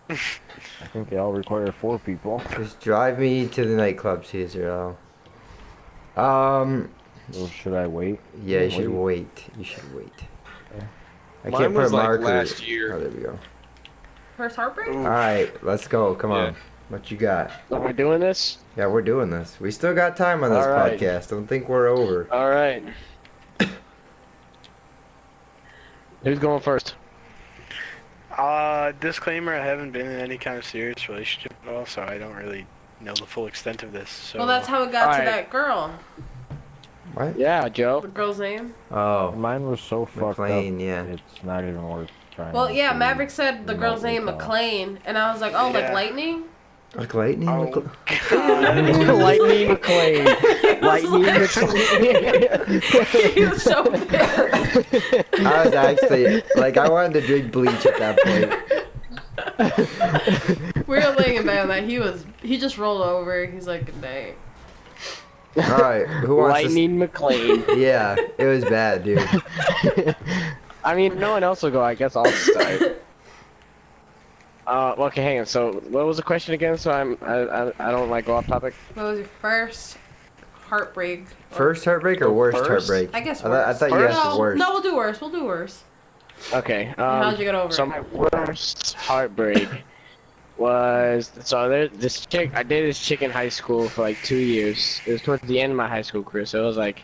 I think they all require 4 people. Just drive me to the nightclub, Caesar. Or should I wait? Yeah, you should Wait. wait. You should wait. I Mine can't put was a like marker. last year. Oh, there we go. First heartbreak? Ooh. Alright, let's go. Come on. Yeah. What you got? Are we doing this? Yeah, we're doing this. We still got time on this All right. podcast. Don't think we're over. All right. Who's going first? Disclaimer: I haven't been in any kind of serious relationship at all, so I don't really know the full extent of this. So Well, that's how it got to Alright. that girl. What? Yeah, Joe. The girl's name? Oh, Mine was so fucked McLean, up. yeah. It's not even worth trying. Well, to yeah, see Maverick said the girl's remotely name, tell. McLean, and I was like, oh, like Yeah. lightning? like lightning? Oh, McLean? Lightning McLean. Lightning McLean. He was so pissed. I was actually like, I wanted to drink bleach at that point. We were laying in bed on that. He just rolled over. He's like, good night. All right, who wants Lightning McLean. to? Yeah, it was bad, dude. I mean, if no one else will go, I guess I'll start. Okay, hang on. So, what was the question again? So I don't like go off topic. What was your first heartbreak? First heartbreak or worst First? heartbreak? I guess I worst. thought you First? asked the worst. No, we'll do worse. We'll do worse. Okay. How'd you get over So it? my worst heartbreak was this chick. I dated this chick in high school for like 2 years. It was towards the end of my high school career, so it was like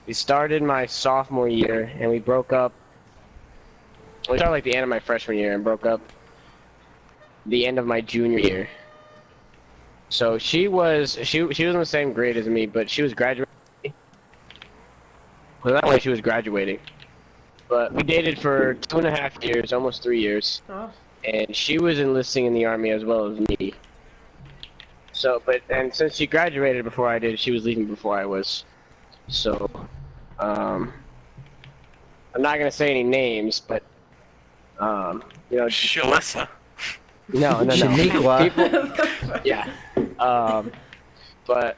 we started my sophomore year and we broke up. We started like the end of my freshman year and broke up the end of my junior year. So she was in the same grade as me, but she was graduating. Well, that way she was graduating. But we dated for 2.5 years, almost 3 years, Oh. and she was enlisting in the army as well as me. So, and since she graduated before I did, she was leaving before I was. So, I'm not gonna say any names, but, you know, Shalissa. no. Shaniqua. People, yeah. But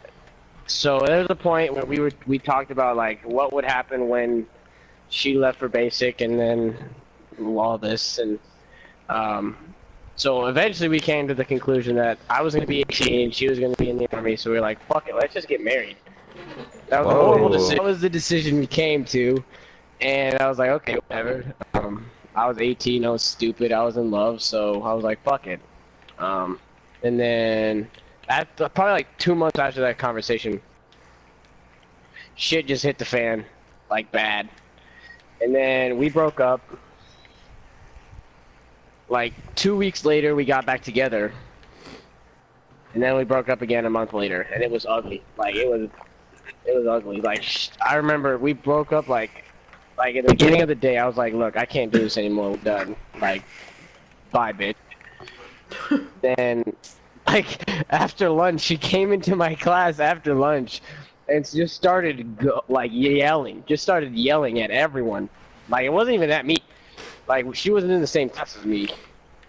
so there was a point where we talked about like what would happen when she left for basic, and then all this, and so eventually we came to the conclusion that I was going to be 18, she was going to be in the army, so we were like, fuck it, let's just get married. That was a horrible Whoa. decision. That was the decision we came to, and I was like, okay, whatever. I was 18, I was stupid, I was in love, so I was like, fuck it. And then, probably like 2 months after that conversation, shit just hit the fan, like bad. And then we broke up. Like 2 weeks later, we got back together. And then we broke up again a month later, and it was ugly. Like it was ugly. Like I remember we broke up like at the beginning of the day. I was like, look, I can't do this anymore. We're done. Like, bye, bitch. Then, like after lunch, she came into my class after lunch, and just started yelling. Just started yelling at everyone. Like it wasn't even at me. Like she wasn't in the same class as me.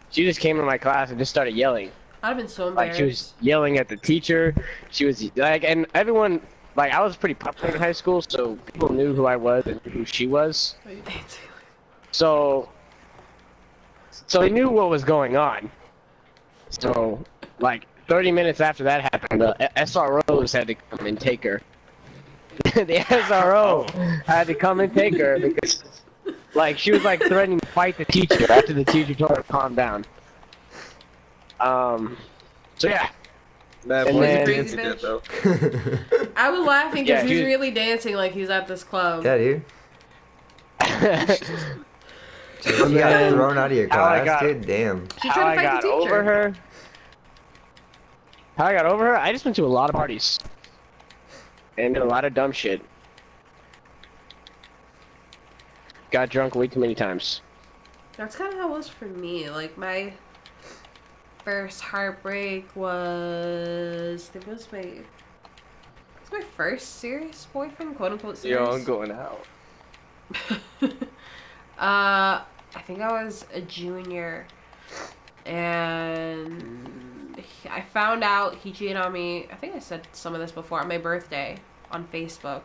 She just came in my class and just started yelling. I'd have been so Like embarrassed. she was yelling at the teacher. She was like, and everyone, like I was pretty popular in high school, so people knew who I was and who she was. Are you dancing? So they knew what was going on. So like 30 minutes after that happened, the SROs had to come and take her. The SRO had to come and take her because like she was like threatening to fight the teacher after the teacher told her to calm down. So yeah. Man, And boys then- are dancing that though. I was laughing Yeah, because he's dude. really dancing like he's at this club. Yeah, dude. You got then thrown out of your how I class, got- dude. Damn. She How tried I to fight got the teacher. over her? How I got over her? I just went to a lot of parties. And did a lot of dumb shit. Got drunk way too many times. That's kind of how it was for me. Like my first heartbreak was my first serious boyfriend, quote unquote serious. Yo, I'm going out. I think I was a junior, and I found out he cheated on me. I think I said some of this before on my birthday on Facebook.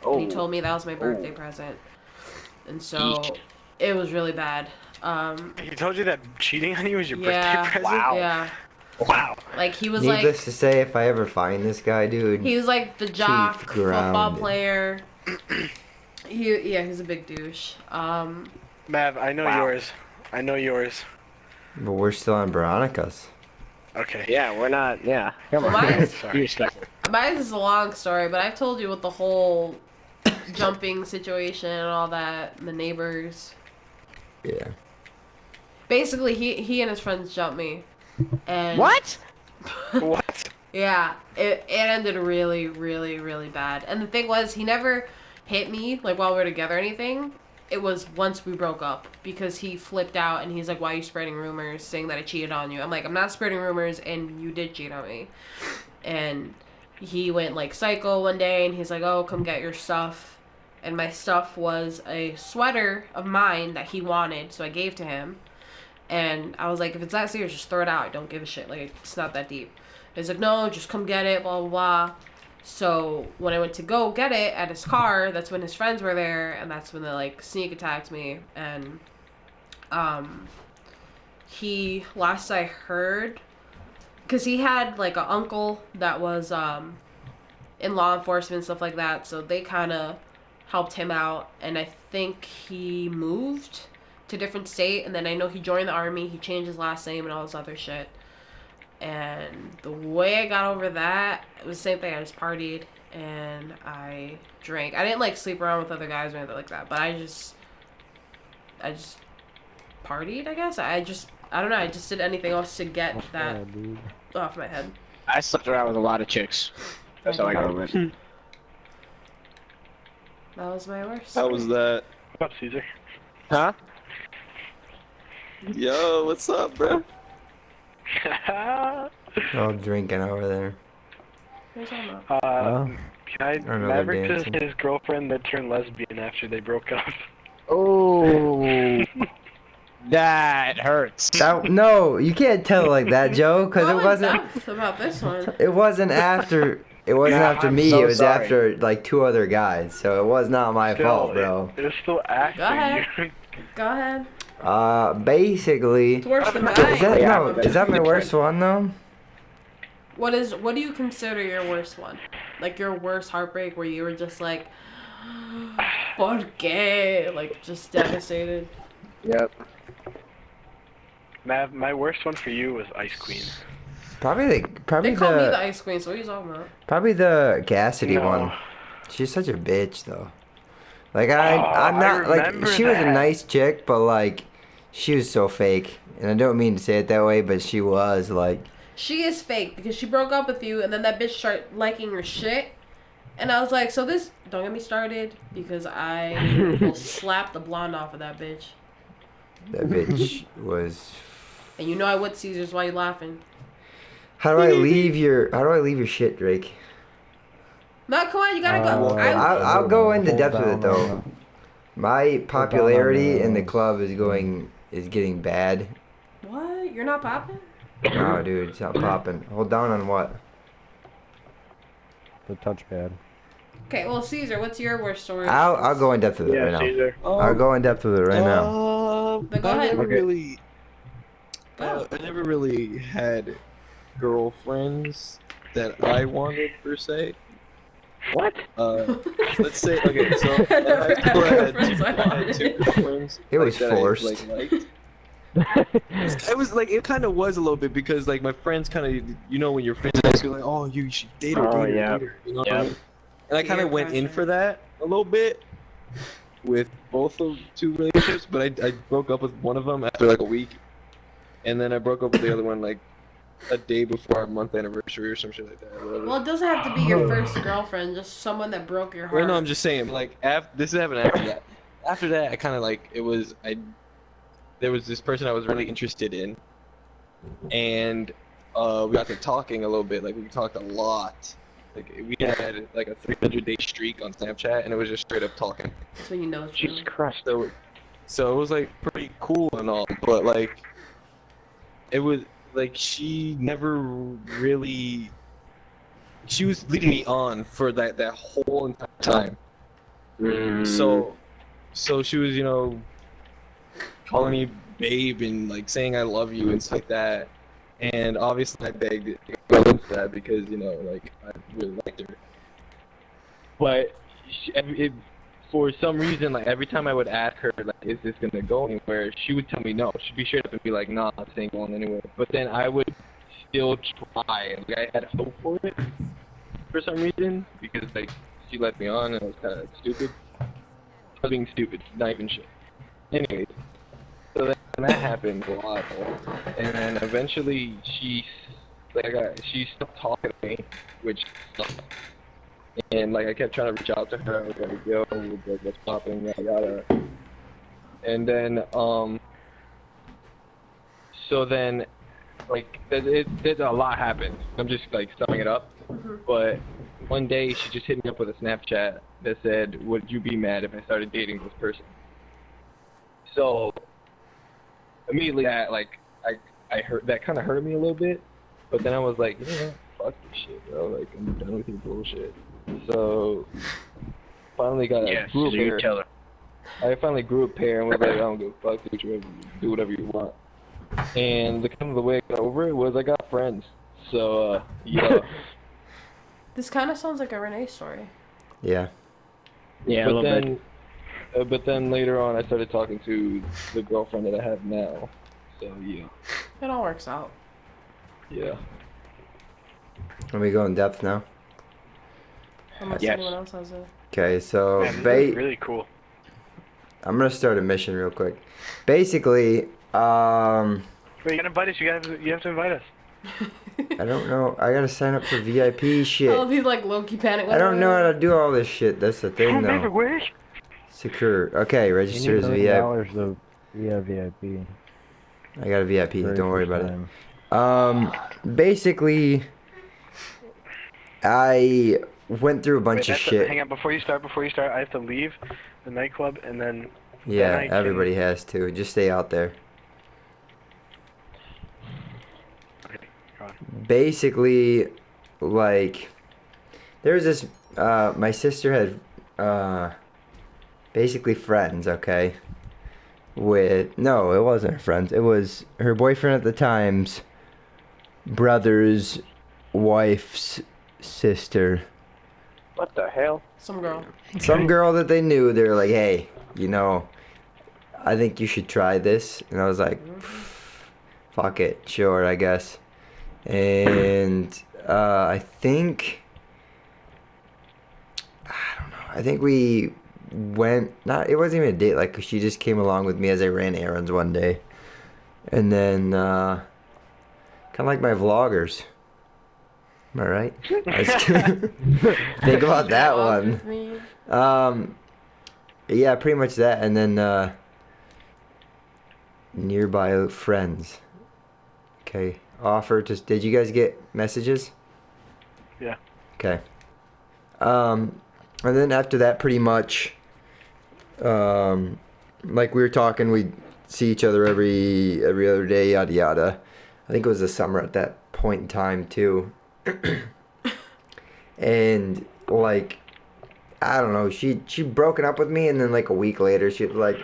Oh. And he told me that was my birthday present, and so Eek. it was really bad. He told you that cheating on you was your Yeah. birthday present? Wow. Yeah, Wow. like he was Needless like to say, if I ever find this guy, dude, he was like the jock football grounded. player. He's a big douche. Mav, I know Wow. yours. I know yours. but we're still on Veronica's. Okay. Yeah, we're not. Yeah. Come Well, on. mine's- Be respectful. Mine is a long story, but I've told you with the whole jumping situation and all that, and the neighbors. Yeah. Basically, he and his friends jumped me, and What? What? Yeah, it ended really, really, really bad. And the thing was, he never hit me like while we were together or anything. It was once we broke up because he flipped out and he's like, "Why are you spreading rumors saying that I cheated on you?" I'm like, "I'm not spreading rumors, and you did cheat on me." And he went like psycho one day, and he's like, "Oh, come get your stuff." And my stuff was a sweater of mine that he wanted, so I gave to him. And I was like, "If it's that serious, just throw it out. I don't give a shit. Like, it's not that deep." He's like, "No, just come get it, blah, blah, blah." So when I went to go get it at his car, that's when his friends were there, and that's when they, like, sneak attacked me. And, he, last I heard, because he had, like, an uncle that was, in law enforcement and stuff like that, so they kind of helped him out, and I think he moved to a different state, and then I know he joined the army, he changed his last name and all this other shit. And the way I got over that, it was the same thing. I just partied and I drank. I didn't like sleep around with other guys or anything like that, but I just partied, I guess. I don't know, I just did anything else to get that off my head. I slept around with a lot of chicks. That's how I got over it. That was my worst. How was that? What's up, Caesar? Huh? Yo, what's up, bro? All drinking over there. What are you talking about? Can know, they're Maverick is dancing. his girlfriend that turned lesbian after they broke up. Oh, that hurts. No, you can't tell it like that, Joe, because What it was wasn't. that about this one? It wasn't after It wasn't God, after I'm me. so It was sorry. after like 2 other guys. So it was not my fault, bro. It was still after Go ahead. you. Go ahead. Basically, It's worse than Is mine. is that Yeah, no? Is that my worst one though? What do you consider your worst one? Like your worst heartbreak where you were just like, ¿por qué? Like just devastated. Yep. Mav, my worst one for you was Ice Queen. Probably They call me the the Ice Queen, so what are you talking about? probably the Cassidy No. one. She's such a bitch though. Like Oh, I'm I not like remember she was a that. nice chick, but like she was so fake. And I don't mean to say it that way, but she was like She is fake because she broke up with you and then that bitch started liking your shit. And I was like, so this, don't get me started because I will slap the blonde off of that bitch. that bitch was. And you know I would, Caesars. Why you laughing? How do I leave your shit, Drake? No, come on, you gotta go. I'll go into Hold depth with down it though. on My popularity in the those. club is getting bad. What? You're not popping? No, dude, it's not popping. Hold down on what? the touchpad. Okay, well, Caesar, what's your worst story? I'll go in depth with it right now. Caesar. I'll go in depth with it right now. But go I ahead. never Okay. really, Go. I never really had girlfriends that I wanted per se. What? Let's say okay, so I never in high school had I had girlfriends I I had wanted. 2 girlfriends. It was that forced. I, liked. It was like it kind of was a little bit because like my friends kind of when your friends in high school like oh you should date her, Oh, date her, yeah. date her, you know what Yeah. I mean? And I kind Peer of went in pressure. for that a little bit with both of 2 relationships, but I broke up with one of them after like a week, and then I broke up with the other one like a day before our month anniversary or some shit like that. Whatever. Well, it doesn't have to be your first girlfriend, just someone that broke your heart. Well, no, I'm just saying, like, this happened after that. After that, I kind of like there was this person I was really interested in, and we got to talking a little bit. Like, we talked a lot. Like, we had like a 300-day streak on Snapchat, and it was just straight up talking. That's when you know it's true. Jesus Christ. So it was like pretty cool and all, but like, it was like she never really. She was leading me on for that whole entire time. So she was, calling me babe and like saying I love you and stuff like that. And obviously I begged to go into that because, like I really liked her. But for some reason, like every time I would ask her, like, is this gonna go anywhere? She would tell me no. She'd be straight up and be like, nah, this ain't going anywhere. But then I would still try. Like I had hope for it for some reason because like she let me on and it was kind of stupid. I was being stupid, not even shit. Anyways, so then that happened a while, and then eventually she stopped talking to me, which sucked. And like I kept trying to reach out to her, I was like, yo, what's popping, yada yada. And then so then like there's a lot happened. I'm just like summing it up. But one day she just hit me up with a Snapchat that said, would you be mad if I started dating this person? So immediately that like I heard that kind of hurt me a little bit, but then I was like, you know what, fuck this shit, bro. Like I'm done with your bullshit. So finally got a grew a pair. tell her. I finally grew a pair and was like, I don't give a fuck, do whatever you want. And the kind of the way I got over it was I got friends. So yeah. This kind of sounds like a Renee story. Yeah. Yeah, a But little then, but then later on, I started talking to the girlfriend that I have now. So yeah, It all works out. yeah. Let me go in depth now. Unless Yes. anyone else has a... Okay, so Man, this is really cool. I'm gonna start a mission real quick. Basically, Wait, you gotta invite us. You have to invite us. I don't know. I gotta sign up for VIP I shit. love these like low-key panic. I don't know how to do all this shit. That's the thing, though. wish. Secure. Okay, You register need as those VIP. dollars though. Yeah, VIP. I got a VIP. Very Don't worry first about it. time. Basically, I went through a bunch of shit. Hang on, before you start, I have to leave the nightclub and then. Yeah, then I can- everybody has to. Just stay out there. Okay, go on. Basically, like, there was this. My sister had basically friends. Okay. No, it wasn't her friends. It was her boyfriend at the time's brother's wife's sister. What the hell? Some girl. Some girl that they knew. They were like, hey, I think you should try this. And I was like, fuck it, sure, I guess. And I think we went, it wasn't even a date, like, she just came along with me as I ran errands one day. And then, kind of like my vloggers. Am I right? Think about that one. Yeah, pretty much that. And then, nearby friends. Okay. Did you guys get messages? Yeah. Okay. And then after that, pretty much, like we were talking, we'd see each other every other day, yada yada. I think it was the summer at that point in time too. And like, I don't know, she broken up with me, and then like a week later, she was like,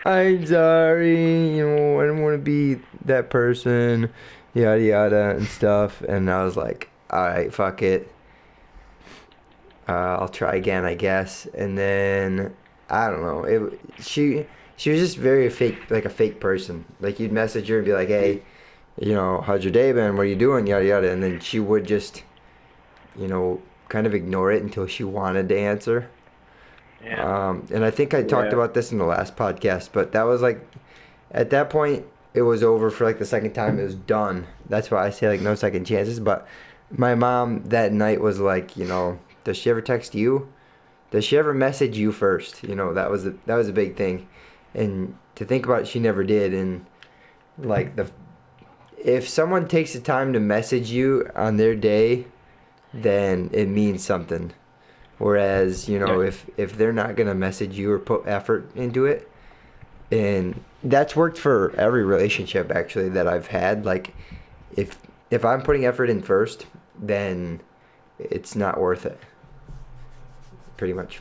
I'm sorry, I don't want to be that person, yada yada and stuff. And I was like, alright, fuck it. I'll try again, I guess. And then I don't know. She was just very a fake person. Like, you'd message her and be like, "Hey, how's your day been? What are you doing?" Yada yada. And then she would just, kind of ignore it until she wanted to answer. Yeah. And I think I talked about this in the last podcast, but that was like, at that point, it was over for like the second time. It was done. That's why I say like no second chances. But my mom that night was like, does she ever text you? Does she ever message you first? That was a big thing. And to think about it, she never did. And like, if someone takes the time to message you on their day, then it means something. Whereas, if they're not gonna message you or put effort into it, and that's worked for every relationship actually that I've had. Like, if I'm putting effort in first, then it's not worth it. Pretty much.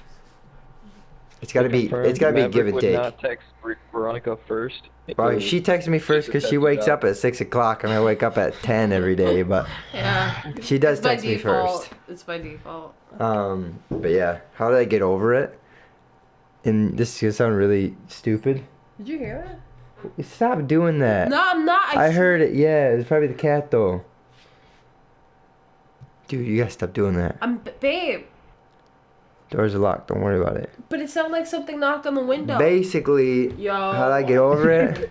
It's gotta be a give and would take. not text Veronica first. Well, she texts me first because she wakes up at 6 o'clock and I wake up at 10 every day. But Yeah. she does It's by text me default. first. It's by default. But yeah, how did I get over it? And this is gonna sound really stupid. Did you hear it? Stop doing that. No, I'm not. I heard it. Yeah, it's probably the cat though. Dude, you gotta stop doing that. Babe. Doors are locked. Don't worry about it. But it sounded like something knocked on the window. Basically, Yo. how did I get over it?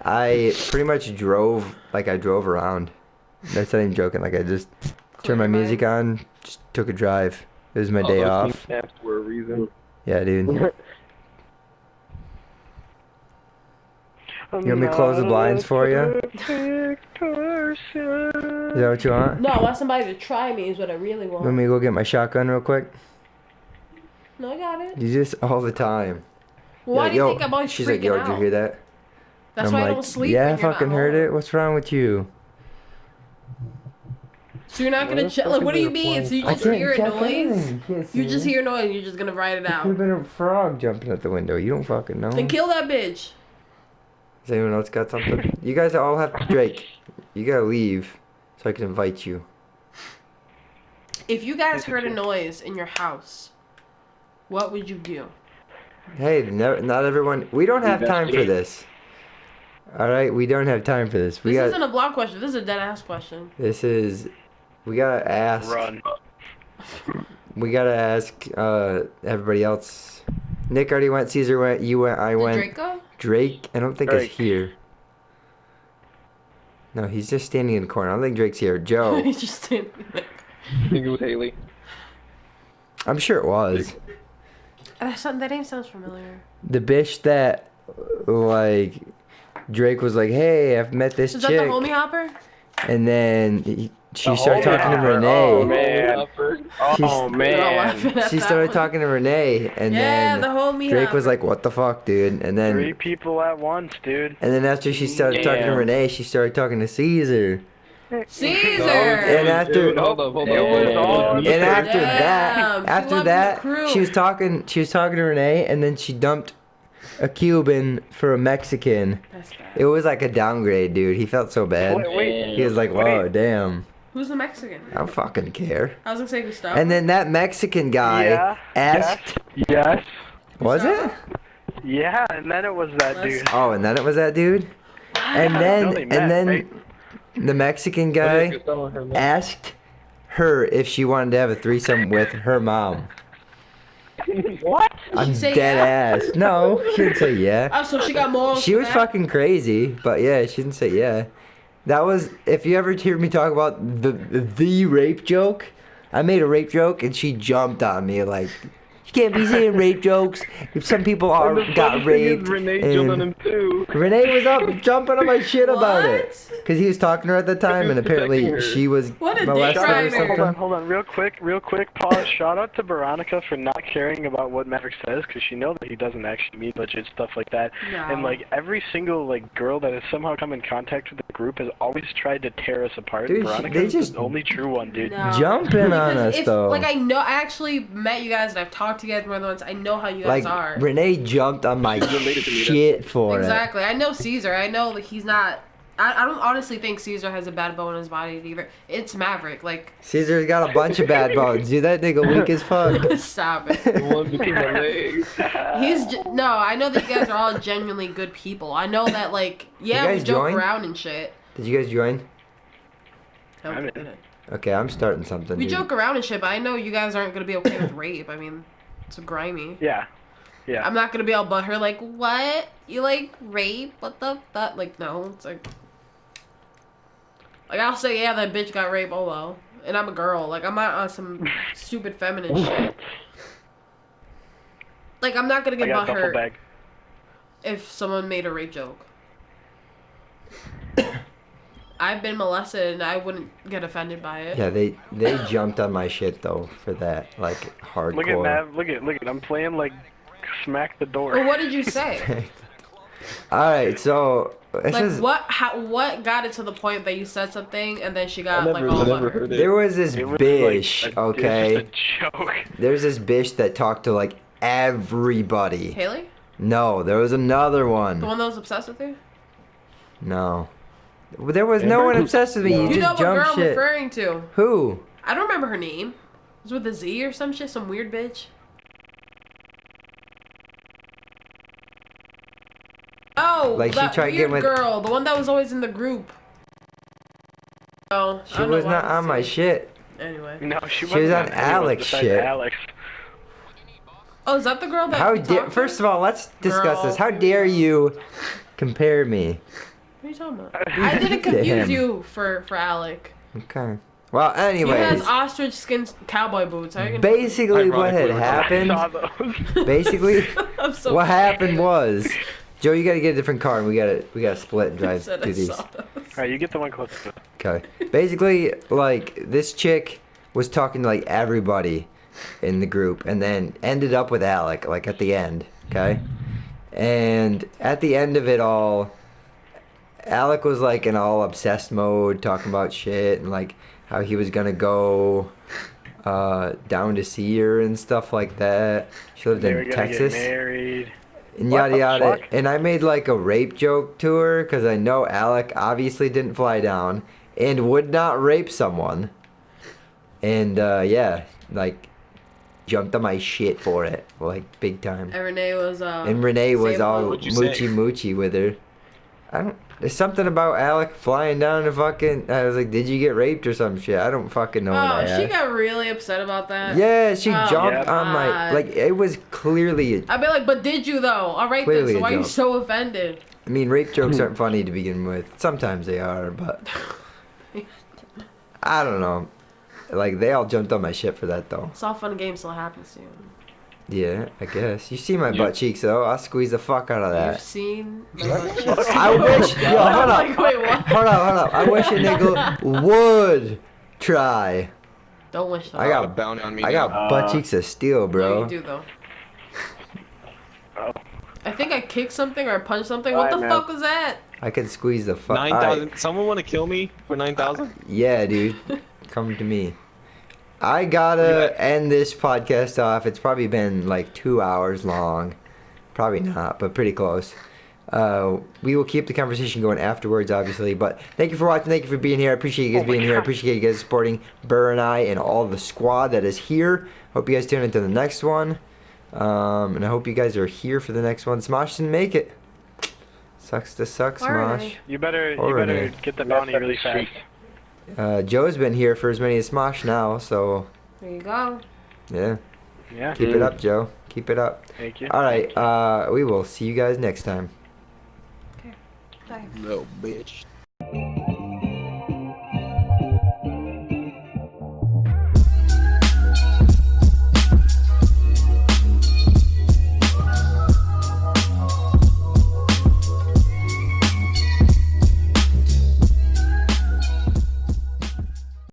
I pretty much drove around. That's not even joking. Like, I just turned my music on, just took a drive. It was my day All those off. snaps were a reason. Yeah, dude. You want me to close the blinds for you? Is that what you want? No, I want somebody to try me is what I really want. Want me to go get my shotgun real quick? No, I got it. You do this all the time. Well, why Like, do you yo, think I'm always she's freaking like, yo, out? did you hear that? That's I'm why like, I don't sleep. yeah, I when you're not fucking heard home. it. What's wrong with you? So you're not gonna chill? Like, what do you mean? So you just hear a noise? You just hear noise and you're just gonna ride it Could out. have been a frog jumping out the window. You don't fucking know. Then kill that bitch. Has anyone else got something? You guys all have Drake. You gotta leave so I can invite you. If you guys heard a noise in your house, what would you do? Hey, not everyone. We don't have time for this. All right, we don't have time for this. This isn't a vlog question. This is a dead ass question. We gotta ask. Run. We gotta ask everybody else. Nick already went. Caesar went. You went. I Did went. Drake go? Drake, I don't think Drake. is here. No, he's just standing in the corner. I don't think Drake's here. Joe, He's just standing there. I think it was Haley. I'm sure it was. That name sounds familiar. The bitch that, like, Drake was like, hey, I've met this Is chick. that the homie hopper? And then she started homie talking to hopper. Renee. Oh, man. She's- Oh, man. She started talking to Renee, and Yeah, then the homie Drake was hopper. like, what the fuck, dude? And Three then, people at once, dude. after she started talking to Damn. Renee, she started talking to Caesar. Caesar. And after Hold up, hold up. It was all and after Damn, that, she left the crew. she was talking to Renee, and then she dumped a Cuban for a Mexican. That's bad. It was like a downgrade, dude. He felt so bad. Wait. He was like, "Whoa, damn." Who's the Mexican? I don't fucking care. I was gonna say Gustavo. And then that Mexican guy Yeah, asked, Yes. was it? Yeah, and then it was that Let's- dude. Oh, and then it was that dude. And No, then they met, and then right? the Mexican guy asked her if she wanted to have a threesome with her mom. What? I'm say dead yeah? ass. No, she didn't say yeah. Oh, so she got more. She was fucking crazy, but yeah, she didn't say yeah. That was, if you ever hear me talk about the rape joke, I made a rape joke and she jumped on me like, you can't be saying rape jokes. If some people are got raped. Renee jumped on and him too. Renee was up jumping on my shit about it. What? Because he was talking to her at the time and apparently she was What a dick molested or rider. something. Hold on, real quick, pause. Shout out to Veronica for not caring about what Maverick says, because she knows that he doesn't actually mean legit stuff like that. No. And like every single like girl that has somehow come in contact with the group has always tried to tear us apart. Dude, Veronica they is just the only true one, dude. No. Jumping on Because us if, though. Like I know, I actually met you guys and I've talked to you guys more than once. I know how you guys Like are. Renee jumped on my related to me, shit for Exactly. I know Caesar. I know that he's not. I don't honestly think Caesar has a bad bone in his body either. It's Maverick. Like, it. Caesar's got a bunch of bad bones. Dude, that nigga weak as fuck. stop it. One between my legs. No. I know that you guys are all genuinely good people. I know that like, yeah, we guys joke join? around and shit. Did you guys join? I'm in. Okay, I'm starting something. We dude. joke around and shit, but I know you guys aren't gonna be okay with rape. I mean, it's grimy. Yeah. Yeah. I'm not gonna be all butthurt like, what? You like rape? What the fuck? Like, no. It's like I'll say, yeah, that bitch got raped. Oh well. And I'm a girl. Like, I'm not on some stupid feminine shit. Like, I'm not gonna I get got a duffel butthurt bag. if someone made a rape joke. I've been molested and I wouldn't get offended by it. Yeah, they jumped on my shit though for that, like hardcore. Look at Mav. Look at. I'm playing like smack the door. Well, what did you say? All right, so this Like, is what got it to the point that you said something and then she got like all I never butthurt? heard it. there was this It was bitch, like okay? It's just a joke. There's this bitch that talked to like everybody. Haley? No, there was another The one. one that was obsessed with you? No, there was no one obsessed with me. You You know just what girl jump I'm shit. referring to. Who? I don't remember her name. It was with a Z or some shit, some weird bitch. Oh, Like, she that tried weird getting with- girl, the one that was always in the group. Oh, I She don't know was why not I on my saying- shit. Anyway. No, she She was wasn't on anyone Alex besides shit. Alex. Oh, is that the girl that How you dare? talked First to? of all, let's discuss Girl. this. How dare you compare me? What are you talking about? I didn't confuse Damn. you for Alec. Okay. Well, He anyways, has ostrich skin cowboy boots. How you gonna- basically what had Ironically, I happened. saw those. Basically, I'm so what happened sorry. was, Joe, you gotta get a different car, and we gotta split and I drive said I through these. saw those. Alright, you get the one closest. Okay. Basically, like this chick was talking to like everybody in the group, and then ended up with Alec, like at the end. Okay. And at the end of it all, Alec was like in all obsessed mode, talking about shit and like how he was gonna go down to see her and stuff like that. She lived They were in gonna Texas. get married. And What yada the yada. fuck? And I made like a rape joke to her because I know Alec obviously didn't fly down and would not rape someone. And yeah, like jumped on my shit for it, like big time. And Renee was And Renee was same all one. What'd you say? moochy moochy with her. I don't. There's something about Alec flying down to fucking. I was like, did you get raped or some shit? I don't fucking know. what I Oh, she asked. got really upset about that. Yeah, she Oh, jumped yeah. on my. God. Like it was clearly. I'd be like, but did you though? All right, then. Clearly So a why are you joke. so offended? I mean, rape jokes aren't funny to begin with. Sometimes they are, but I don't know. Like they all jumped on my shit for that though. It's all fun and games till it happens to you. Yeah, I guess. You see my butt cheeks though. I'll squeeze the fuck out of You've that. seen my butt cheeks? I wish. Yo, hold up. Like, wait, what? Hold up. I wish a nigga would try. Don't wish that. I got A bounty on me. I got butt cheeks of steel, No, bro. you do though. Oh. I think I kicked something or I punched something. What Alright, the man. fuck was that? I could squeeze the fuck. 9,000. Someone want to kill me for 9,000? Yeah, dude. Come to me. I gotta end this podcast off. It's probably been like 2 hours long. Probably not, but pretty close. We will keep the conversation going afterwards, obviously. But thank you for watching. Thank you for being here. I appreciate you guys being here. I appreciate you guys supporting Burr and I and all the squad that is here. Hope you guys tune into the next one. And I hope you guys are here for the next one. Smosh didn't make it. Sucks to suck, Alright. Smosh. You better Alright. get the bounty really fast. Joe's been here for as many as Smosh now, so There you go. yeah. Yeah. Keep it up, Joe. Keep it up. Thank you. Alright, we will see you guys next time. Bye. No, bitch.